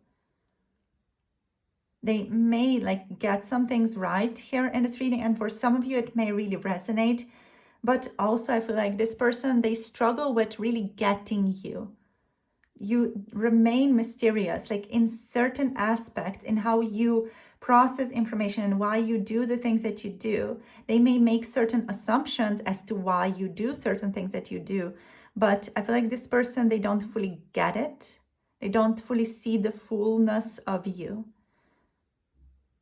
They may like get some things right here in this reading, and for some of you it may really resonate, but also I feel like this person, they struggle with really getting you. You remain mysterious, like in certain aspects in how you process information and why you do the things that you do. They may make certain assumptions as to why you do certain things that you do, but I feel like this person, they don't fully get it. They don't fully see the fullness of you.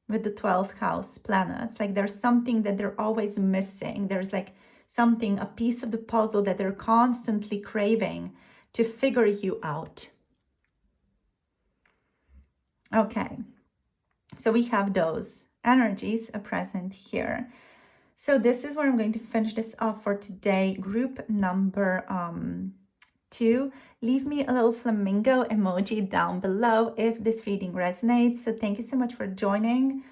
With the 12th house planets, like there's something that they're always missing. There's like something, a piece of the puzzle that they're constantly craving to figure you out. Okay, so we have those energies present here. So this is where I'm going to finish this off for today. Group number 2. Leave me a little flamingo emoji down below if this reading resonates. So thank you so much for joining.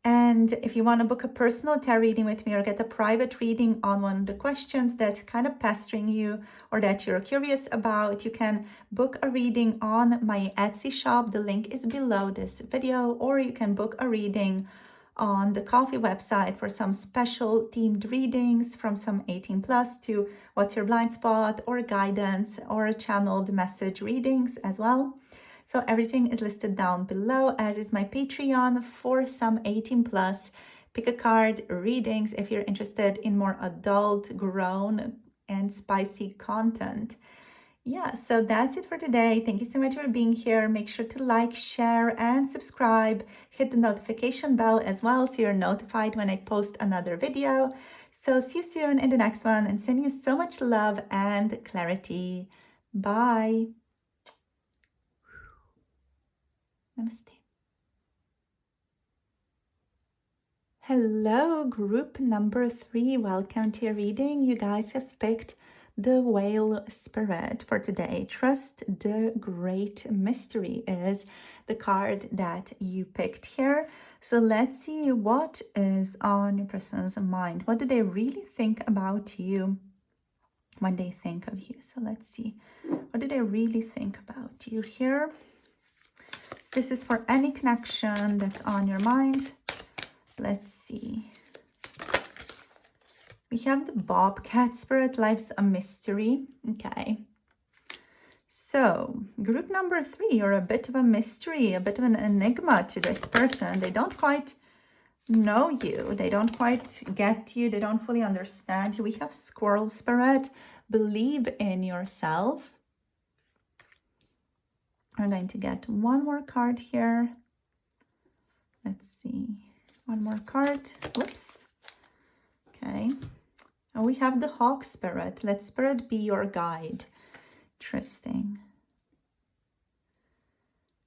And if you want to book a personal tarot reading with me or get a private reading on one of the questions that's kind of pestering you or that you're curious about, you can book a reading on my Etsy shop. The link is below this video, or you can book a reading on the Coffee website for some special themed readings from some 18 plus to what's your blind spot or guidance or channeled message readings as well. So everything is listed down below, as is my Patreon for some 18 plus pick a card readings if you're interested in more adult, grown, and spicy content. Yeah, so that's it for today. Thank you so much for being here. Make sure to like, share, and subscribe. Hit the notification bell as well so you're notified when I post another video. So see you soon in the next one, and send you so much love and clarity. Bye. Namaste. Hello, group number 3. Welcome to your reading. You guys have picked the Whale Spirit for today. Trust the Great Mystery is the card that you picked here. So let's see what is on your person's mind. What do they really think about you when they think of you? So let's see. What do they really think about you here? So this is for any connection that's on your mind. Let's see. We have the Bobcat Spirit. Life's a mystery. Okay. So group number 3, you're a bit of a mystery, a bit of an enigma to this person. They don't quite know you. They don't quite get you. They don't fully understand you. We have Squirrel Spirit. Believe in yourself. We're going to get one more card here. Let's see. One more card. Whoops. Okay. And we have the Hawk Spirit. Let Spirit be your guide. Interesting.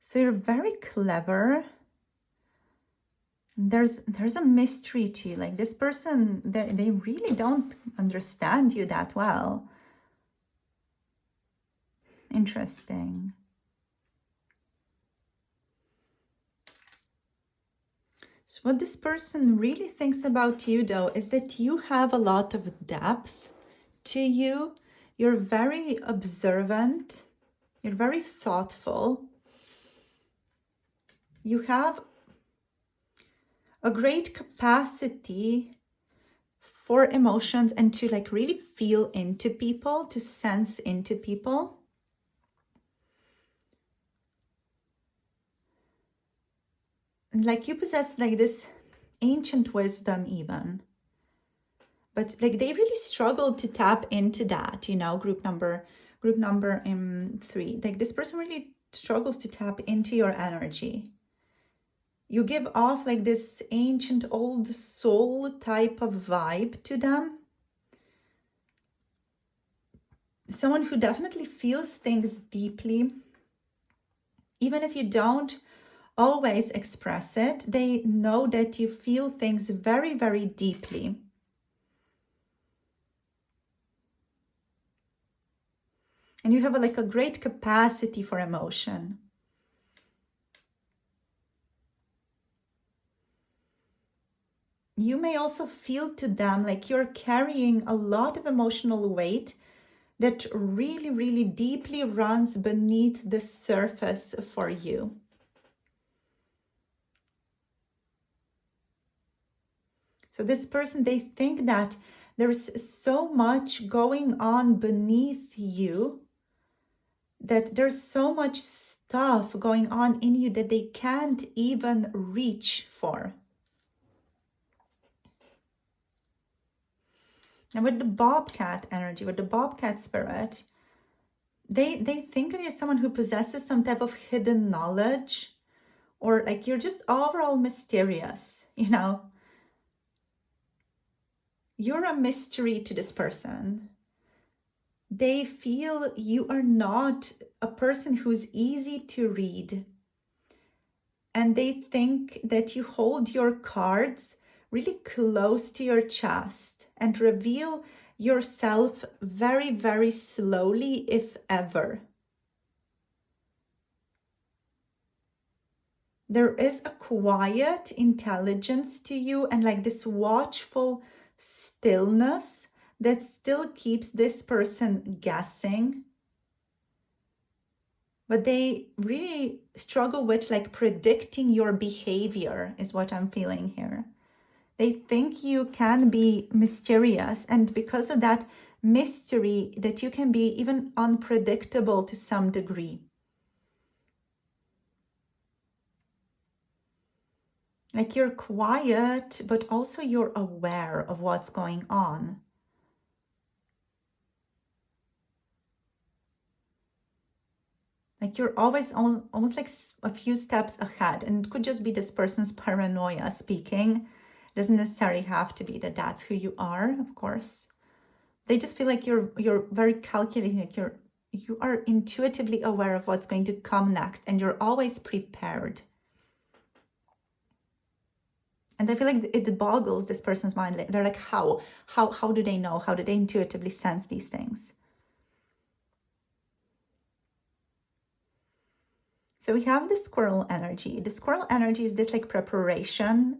So you're very clever. There's a mystery to you. Like this person, they really don't understand you that well. Interesting. So what this person really thinks about you, though, is that you have a lot of depth to you. You're very observant. You're very thoughtful. You have a great capacity for emotions and to like really feel into people, to sense into people. And like you possess like this ancient wisdom even. But like they really struggle to tap into that, you know, group number 3. Like this person really struggles to tap into your energy. You give off like this ancient old soul type of vibe to them. Someone who definitely feels things deeply. Even if you don't always express it, they know that you feel things very, very deeply. And you have like a great capacity for emotion. you may also feel to them like you're carrying a lot of emotional weight that really, really deeply runs beneath the surface for you. So this person, they think that there's so much going on beneath you, that there's so much stuff going on in you that they can't even reach for. And with the bobcat energy, with the bobcat spirit, they think of you as someone who possesses some type of hidden knowledge, or like you're just overall mysterious, you know. You're a mystery to this person. They feel you are not a person who's easy to read. And they think that you hold your cards really close to your chest and reveal yourself very, very slowly, if ever. There is a quiet intelligence to you and like this watchful stillness that still keeps this person guessing. But they really struggle with like predicting your behavior, is what I'm feeling here. They think you can be mysterious, and because of that mystery, that you can be even unpredictable to some degree. Like you're quiet, but also you're aware of what's going on. Like you're always almost like a few steps ahead, and it could just be this person's paranoia speaking. It doesn't necessarily have to be that that's who you are, of course. They just feel like you're very calculating, like you are intuitively aware of what's going to come next, and you're always prepared. And I feel like it boggles this person's mind. They're like, how do they know? How do they intuitively sense these things? So we have the squirrel energy. The squirrel energy is this like preparation.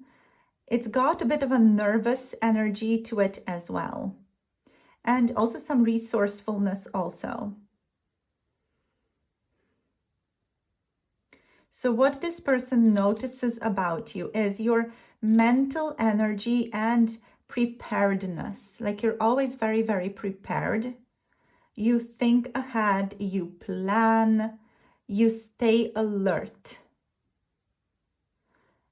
It's got a bit of a nervous energy to it as well. And also some resourcefulness also. So what this person notices about you is your mental energy and preparedness. Like you're always very, very prepared. You think ahead, you plan, you stay alert.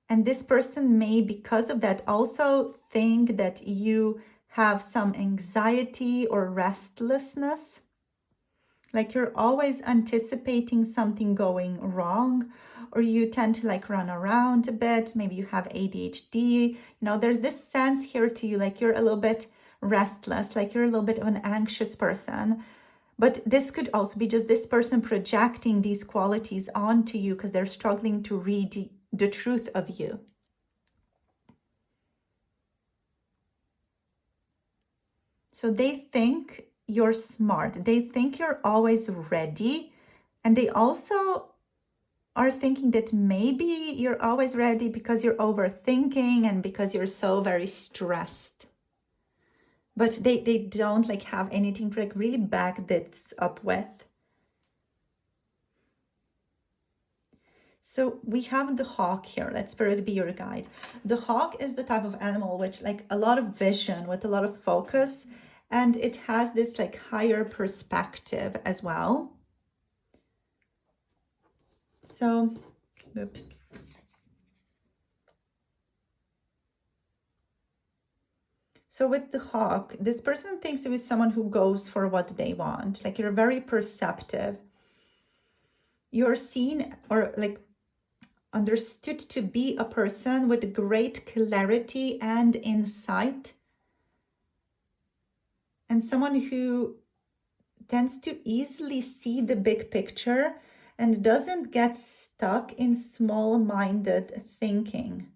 And this person may, because of that, also think that you have some anxiety or restlessness. Like you're always anticipating something going wrong, or you tend to like run around a bit. Maybe you have ADHD. You know, there's this sense here to you, like you're a little bit restless, like you're a little bit of an anxious person. But this could also be just this person projecting these qualities onto you because they're struggling to read the truth of you. So they think you're smart. They think you're always ready. And they also are thinking that maybe you're always ready because you're overthinking and because you're so very stressed. But they don't like have anything to like really back this up with. So we have the hawk here. Let spirit be your guide. The hawk is the type of animal which like a lot of vision, with a lot of focus, and it has this like higher perspective as well. So, oops. So with the hawk, this person thinks of you as someone who goes for what they want. Like you're very perceptive. You're seen or like understood to be a person with great clarity and insight. And someone who tends to easily see the big picture and doesn't get stuck in small-minded thinking.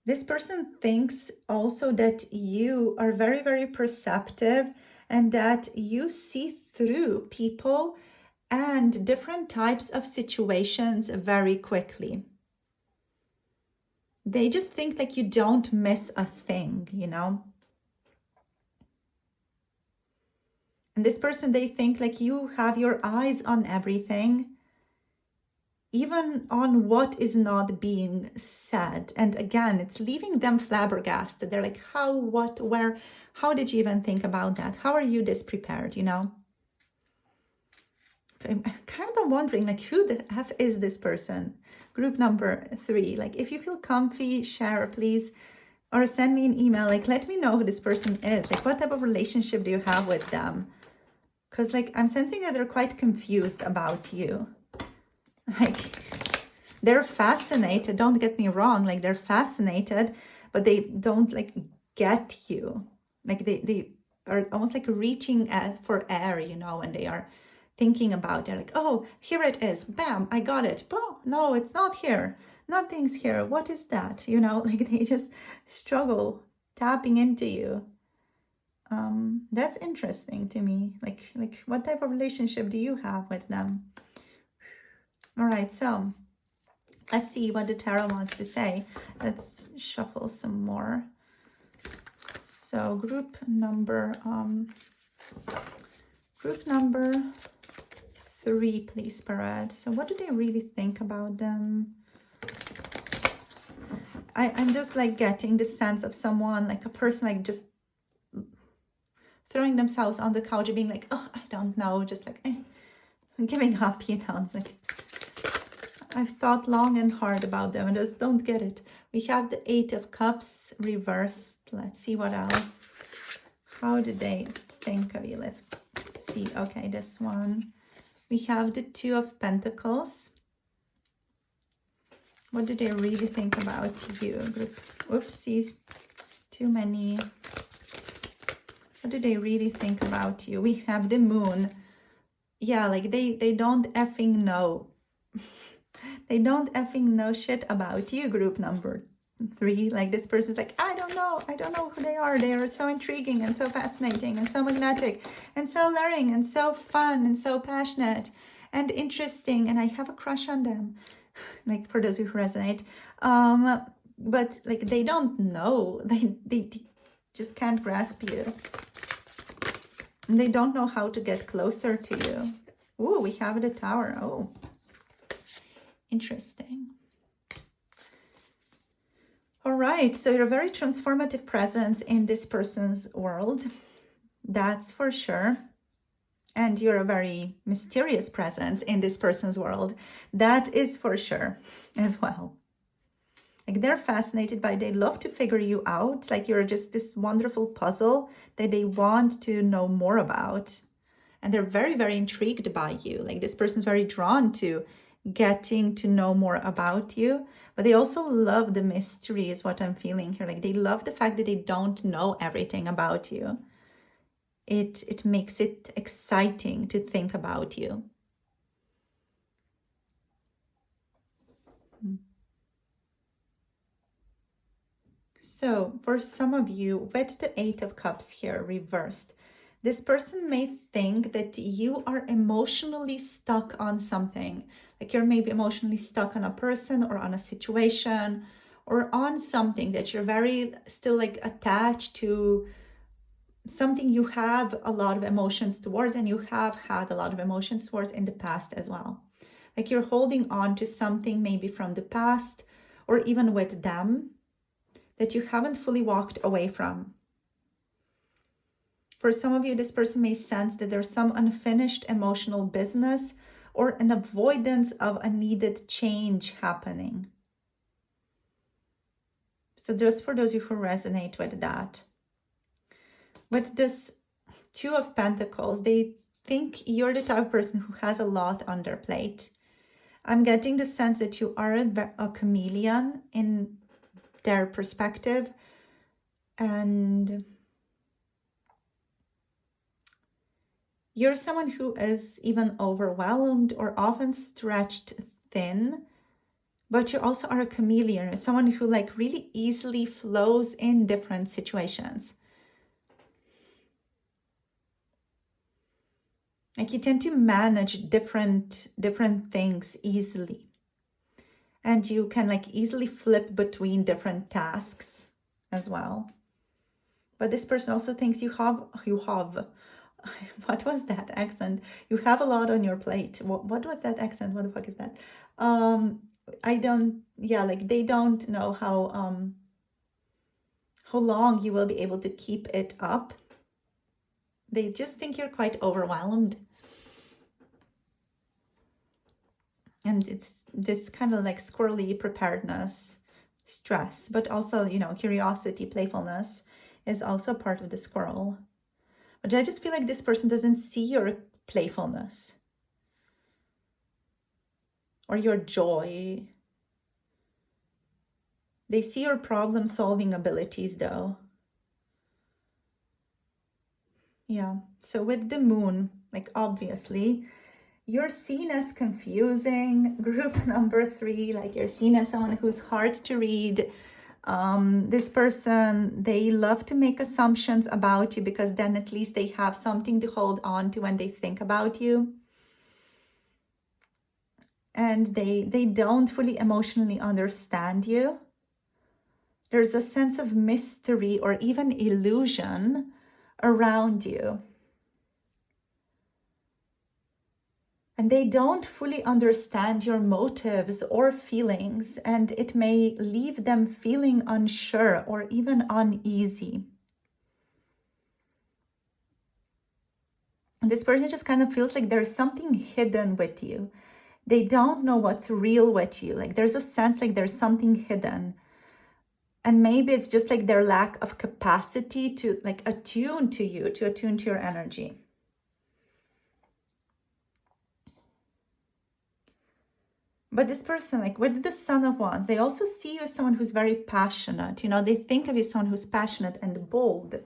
This person thinks also that you are very, very perceptive and that you see through people and different types of situations very quickly. They just think like you don't miss a thing, you know? And this person, they think like you have your eyes on everything, even on what is not being said. And again, it's leaving them flabbergasted. They're like, how, what, where, how did you even think about that? How are you this prepared, you know? I'm kind of wondering, like, who the F is this person? Group number 3. Like, if you feel comfy, share, please. Or send me an email. Like, let me know who this person is. Like, what type of relationship do you have with them? Because, like, I'm sensing that they're quite confused about you. Like, they're fascinated. Don't get me wrong. Like, they're fascinated, but they don't, like, get you. Like, they are almost like reaching for air, you know, when they are thinking about it. They're like, oh, here it is. Bam, I got it. Oh, no, it's not here. Nothing's here. What is that? You know, like they just struggle tapping into you. That's interesting to me. Like what type of relationship do you have with them? All right, so let's see what the tarot wants to say. Let's shuffle some more. So group number 3, please, Spirit. So what do they really think about them? I'm just like getting the sense of someone, like a person, like just throwing themselves on the couch and being like, oh, I don't know, just like giving up, you know. It's like, I've thought long and hard about them and just don't get it. We have the 8 of Cups reversed. Let's see what else. How do they think of you? Let's see. Okay, this one. We have the 2 of Pentacles. What do they really think about you? Oopsies, too many. What do they really think about you? We have the Moon. Yeah, like they don't effing know. They don't effing know shit about you, group number 3. Like this person's like, I don't know who they are. They are so intriguing and so fascinating and so magnetic and so luring and so fun and so passionate and interesting, and I have a crush on them. Like for those who resonate, but like they don't know, they just can't grasp you, and they don't know how to get closer to you. Oh, we have the Tower. Oh, interesting. All right, so you're a very transformative presence in this person's world, that's for sure. And you're a very mysterious presence in this person's world. That is for sure as well. Like they're fascinated by, they love to figure you out. Like you're just this wonderful puzzle that they want to know more about. And they're very, very intrigued by you. Like this person's very drawn to getting to know more about you. But they also love the mystery is what I'm feeling here. Like they love the fact that they don't know everything about you. It makes it exciting to think about you. So for some of you, with the 8 of Cups here reversed, this person may think that you are emotionally stuck on something. Like you're maybe emotionally stuck on a person or on a situation or on something that you're very still like attached to, something you have a lot of emotions towards, and you have had a lot of emotions towards in the past as well. Like you're holding on to something maybe from the past or even with them that you haven't fully walked away from. For some of you, this person may sense that there's some unfinished emotional business or an avoidance of a needed change happening. So just for those of you who resonate with that. With this 2 of Pentacles, they think you're the type of person who has a lot on their plate. I'm getting the sense that you are a chameleon in their perspective, and you're someone who is even overwhelmed or often stretched thin, but you also are a chameleon, someone who like really easily flows in different situations. Like you tend to manage different things easily. And you can like easily flip between different tasks as well. But this person also thinks you have, what was that accent? You have a lot on your plate. What was that accent? What the fuck is that? I don't, yeah, like they don't know how long you will be able to keep it up. They just think you're quite overwhelmed. And it's this kind of like squirrely preparedness, stress, but also, you know, curiosity, playfulness is also part of the squirrel. But I just feel like this person doesn't see your playfulness or your joy. They see your problem-solving abilities though. Yeah, so with the moon, like obviously, you're seen as confusing. Group number 3, like you're seen as someone who's hard to read. This person, they love to make assumptions about you because then at least they have something to hold on to when they think about you. And they don't fully emotionally understand you. There's a sense of mystery or even illusion around you. And they don't fully understand your motives or feelings, and it may leave them feeling unsure or even uneasy. And this person just kind of feels like there's something hidden with you. They don't know what's real with you. Like there's a sense like there's something hidden. And maybe it's just like their lack of capacity to like attune to you, to attune to your energy. But this person, like with the Son of Wands, they also see you as someone who's very passionate. You know, they think of you as someone who's passionate and bold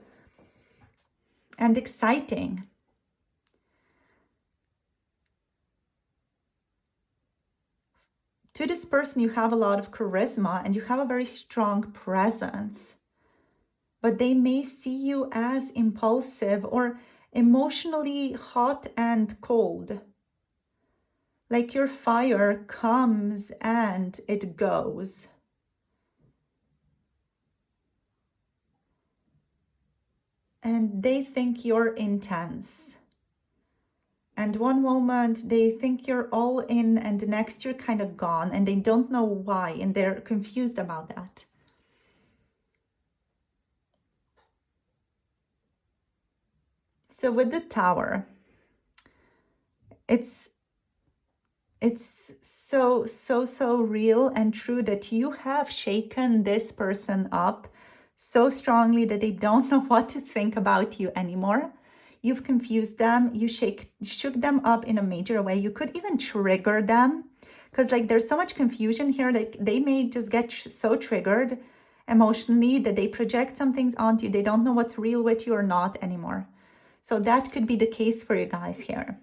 and exciting. To this person, you have a lot of charisma and you have a very strong presence. But they may see you as impulsive or emotionally hot and cold. Like your fire comes and it goes. And they think you're intense. And one moment they think you're all in and the next you're kind of gone and they don't know why and they're confused about that. So with the Tower, it's so real and true that you have shaken this person up so strongly that they don't know what to think about you anymore. You've confused them, you shook them up in a major way. You could even trigger them because like there's so much confusion here that they may just get so triggered emotionally that they project some things onto you. They don't know what's real with you or not anymore. So that could be the case for you guys here.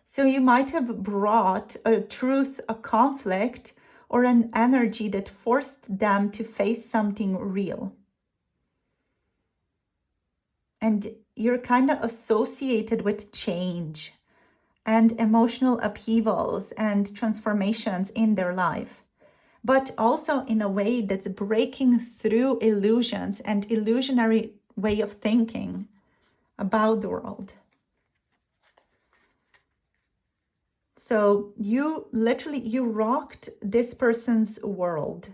So you might have brought a truth, a conflict, or an energy that forced them to face something real. And you're kind of associated with change and emotional upheavals and transformations in their life, but also in a way that's breaking through illusions and illusionary way of thinking about the world. So you rocked this person's world.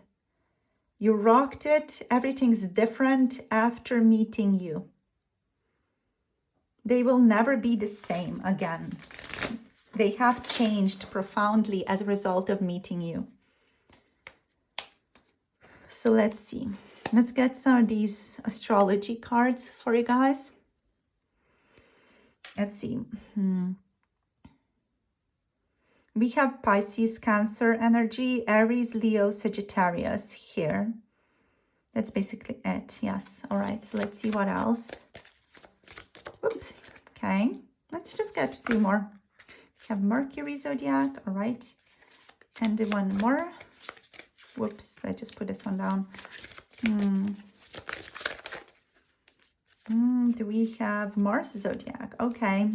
You rocked it. Everything's different after meeting you. They will never be the same again. They have changed profoundly as a result of meeting you. So let's see. Let's get some of these astrology cards for you guys. Let's see. We have Pisces, Cancer energy, Aries, Leo, Sagittarius here. That's basically it. Yes. All right. So let's see what else. Oops. Okay. Let's just get 2 more. We have Mercury zodiac. All right. And the one more. Whoops. Let's just put this one down. Do we have Mars zodiac? Okay.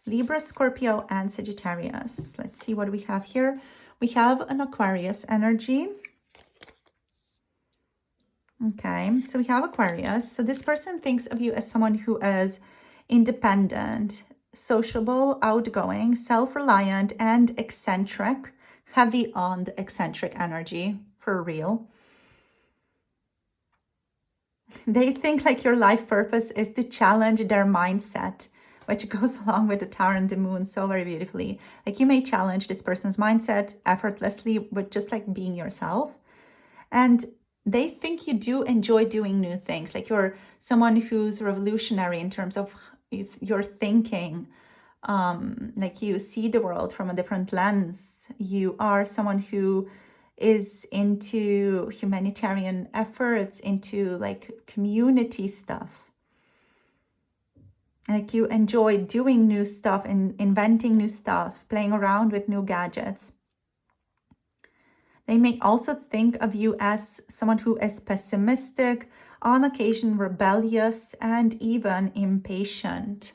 Libra, Scorpio, and Sagittarius. Let's see what we have here. We have an Aquarius energy. Okay, so we have Aquarius. So this person thinks of you as someone who is independent, sociable, outgoing, self-reliant, and eccentric. Heavy on the eccentric energy, for real. They think like your life purpose is to challenge their mindset, which goes along with the Tower and the Moon so very beautifully. Like you may challenge this person's mindset effortlessly with just like being yourself. And they think you do enjoy doing new things. Like you're someone who's revolutionary in terms of your thinking. Like you see the world from a different lens. You are someone who is into humanitarian efforts, into like community stuff. Like you enjoy doing new stuff and inventing new stuff, playing around with new gadgets. They may also think of you as someone who is pessimistic, on occasion rebellious, and even impatient.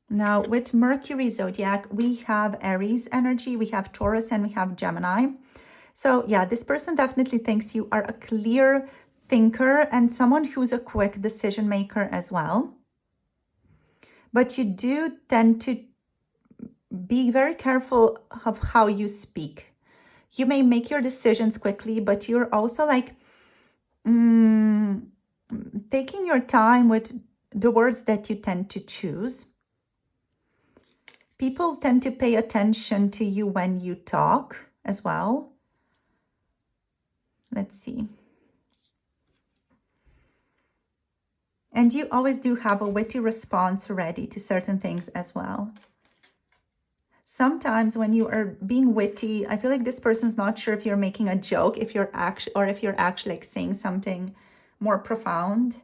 Now, with Mercury zodiac, we have Aries energy, we have Taurus, and we have Gemini. So yeah, this person definitely thinks you are a clear thinker and someone who's a quick decision maker as well. But you do tend to be very careful of how you speak. You may make your decisions quickly, but you're also like taking your time with the words that you tend to choose. People tend to pay attention to you when you talk as well. Let's see. And you always do have a witty response ready to certain things as well. Sometimes when you are being witty, I feel like this person's not sure if you're making a joke, if you're actually like saying something more profound.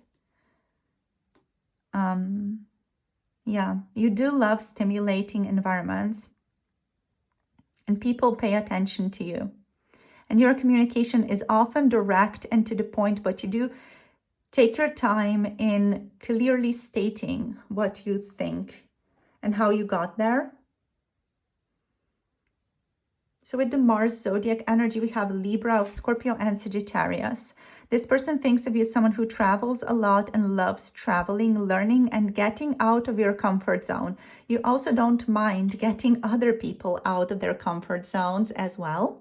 Yeah, you do love stimulating environments and people pay attention to you. And your communication is often direct and to the point, but you do take your time in clearly stating what you think and how you got there. So with the Mars zodiac energy, we have Libra, Scorpio, and Sagittarius. This person thinks of you as someone who travels a lot and loves traveling, learning, and getting out of your comfort zone. You also don't mind getting other people out of their comfort zones as well.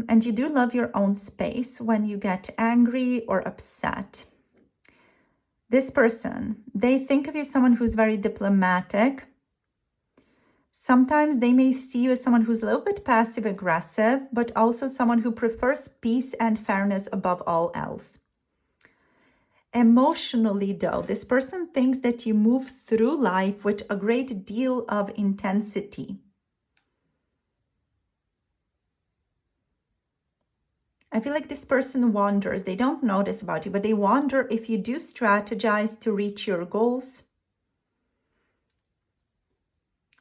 And you do love your own space when you get angry or upset. This person, they think of you as someone who's very diplomatic. Sometimes they may see you as someone who's a little bit passive-aggressive, but also someone who prefers peace and fairness above all else. Emotionally, though, this person thinks that you move through life with a great deal of intensity. I feel like this person wonders. They don't know this about you, but they wonder if you do strategize to reach your goals.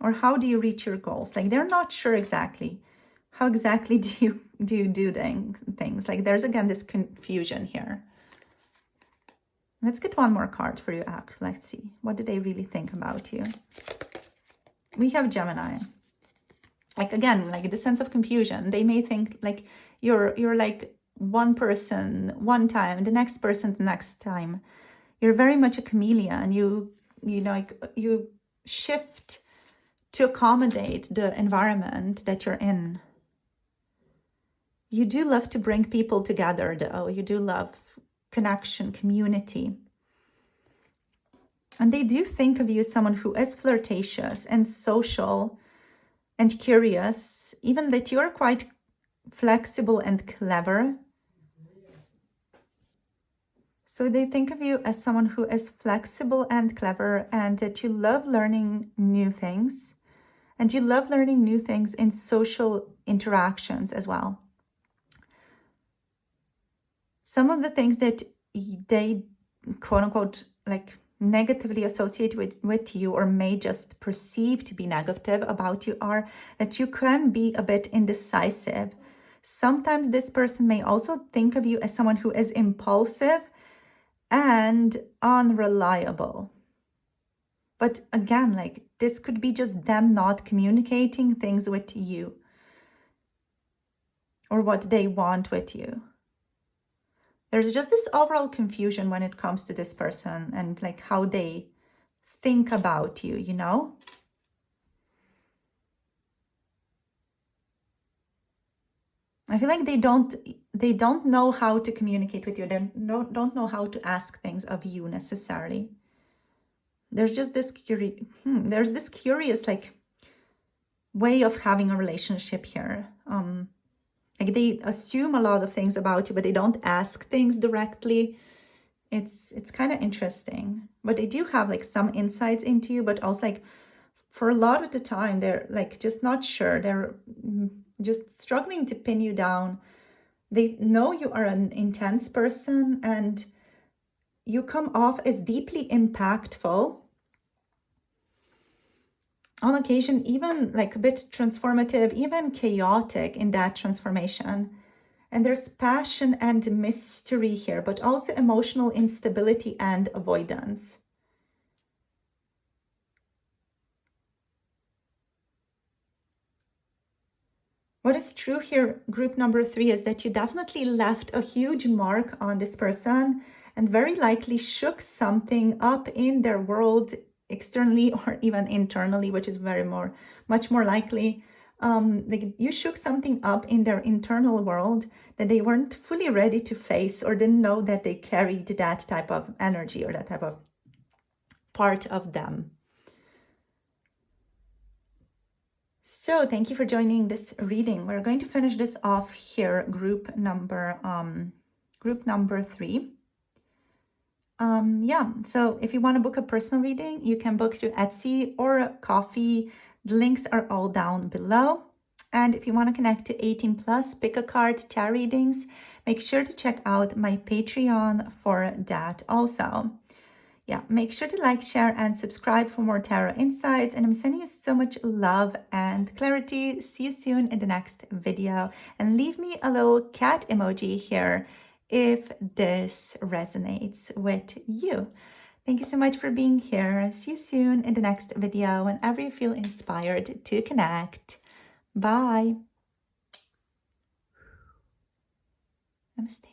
Or how do you reach your goals? Like they're not sure exactly. How exactly do you do things? Like there's again this confusion here. Let's get one more card for you, Act. Let's see. What do they really think about you? We have Gemini. Like again, like the sense of confusion. They may think like you're like one person one time, the next person the next time. You're very much a chameleon. You know, like you shift to accommodate the environment that you're in. You do love to bring people together, though. You do love connection, community. And they do think of you as someone who is flirtatious and social and curious, even that you're quite flexible and clever. So they think of you as someone who is flexible and clever and that you love learning new things. And you love learning new things in social interactions as well. Some of the things that they, quote unquote, like negatively associate with you or may just perceive to be negative about you are that you can be a bit indecisive. Sometimes this person may also think of you as someone who is impulsive and unreliable. But again, like this could be just them not communicating things with you or what they want with you. There's just this overall confusion when it comes to this person and like how they think about you, you know? I feel like they don't know how to communicate with you. They don't know how to ask things of you necessarily. There's just this there's this curious like way of having a relationship here. Like they assume a lot of things about you, but they don't ask things directly. It's kind of interesting, but they do have like some insights into you, but also like for a lot of the time they're like just not sure. They're just struggling to pin you down. They know you are an intense person and you come off as deeply impactful, on occasion even like a bit transformative, even chaotic in that transformation. And there's passion and mystery here, but also emotional instability and avoidance. What is true here, group number 3, is that you definitely left a huge mark on this person and very likely shook something up in their world externally or even internally, which is much more likely. Like you shook something up in their internal world that they weren't fully ready to face or didn't know that they carried that type of energy or that type of part of them. So thank you for joining this reading. We're going to finish this off here, group number 3. Yeah, so if you want to book a personal reading, you can book through Etsy or Coffee. The links are all down below. And if you want to connect to 18 plus, pick a card, tarot readings, make sure to check out my Patreon for that also. Yeah, make sure to like, share, and subscribe for more tarot insights. And I'm sending you so much love and clarity. See you soon in the next video. And leave me a little cat emoji here if this resonates with you. Thank you so much for being here. See you soon in the next video whenever you feel inspired to connect. Bye. Namaste.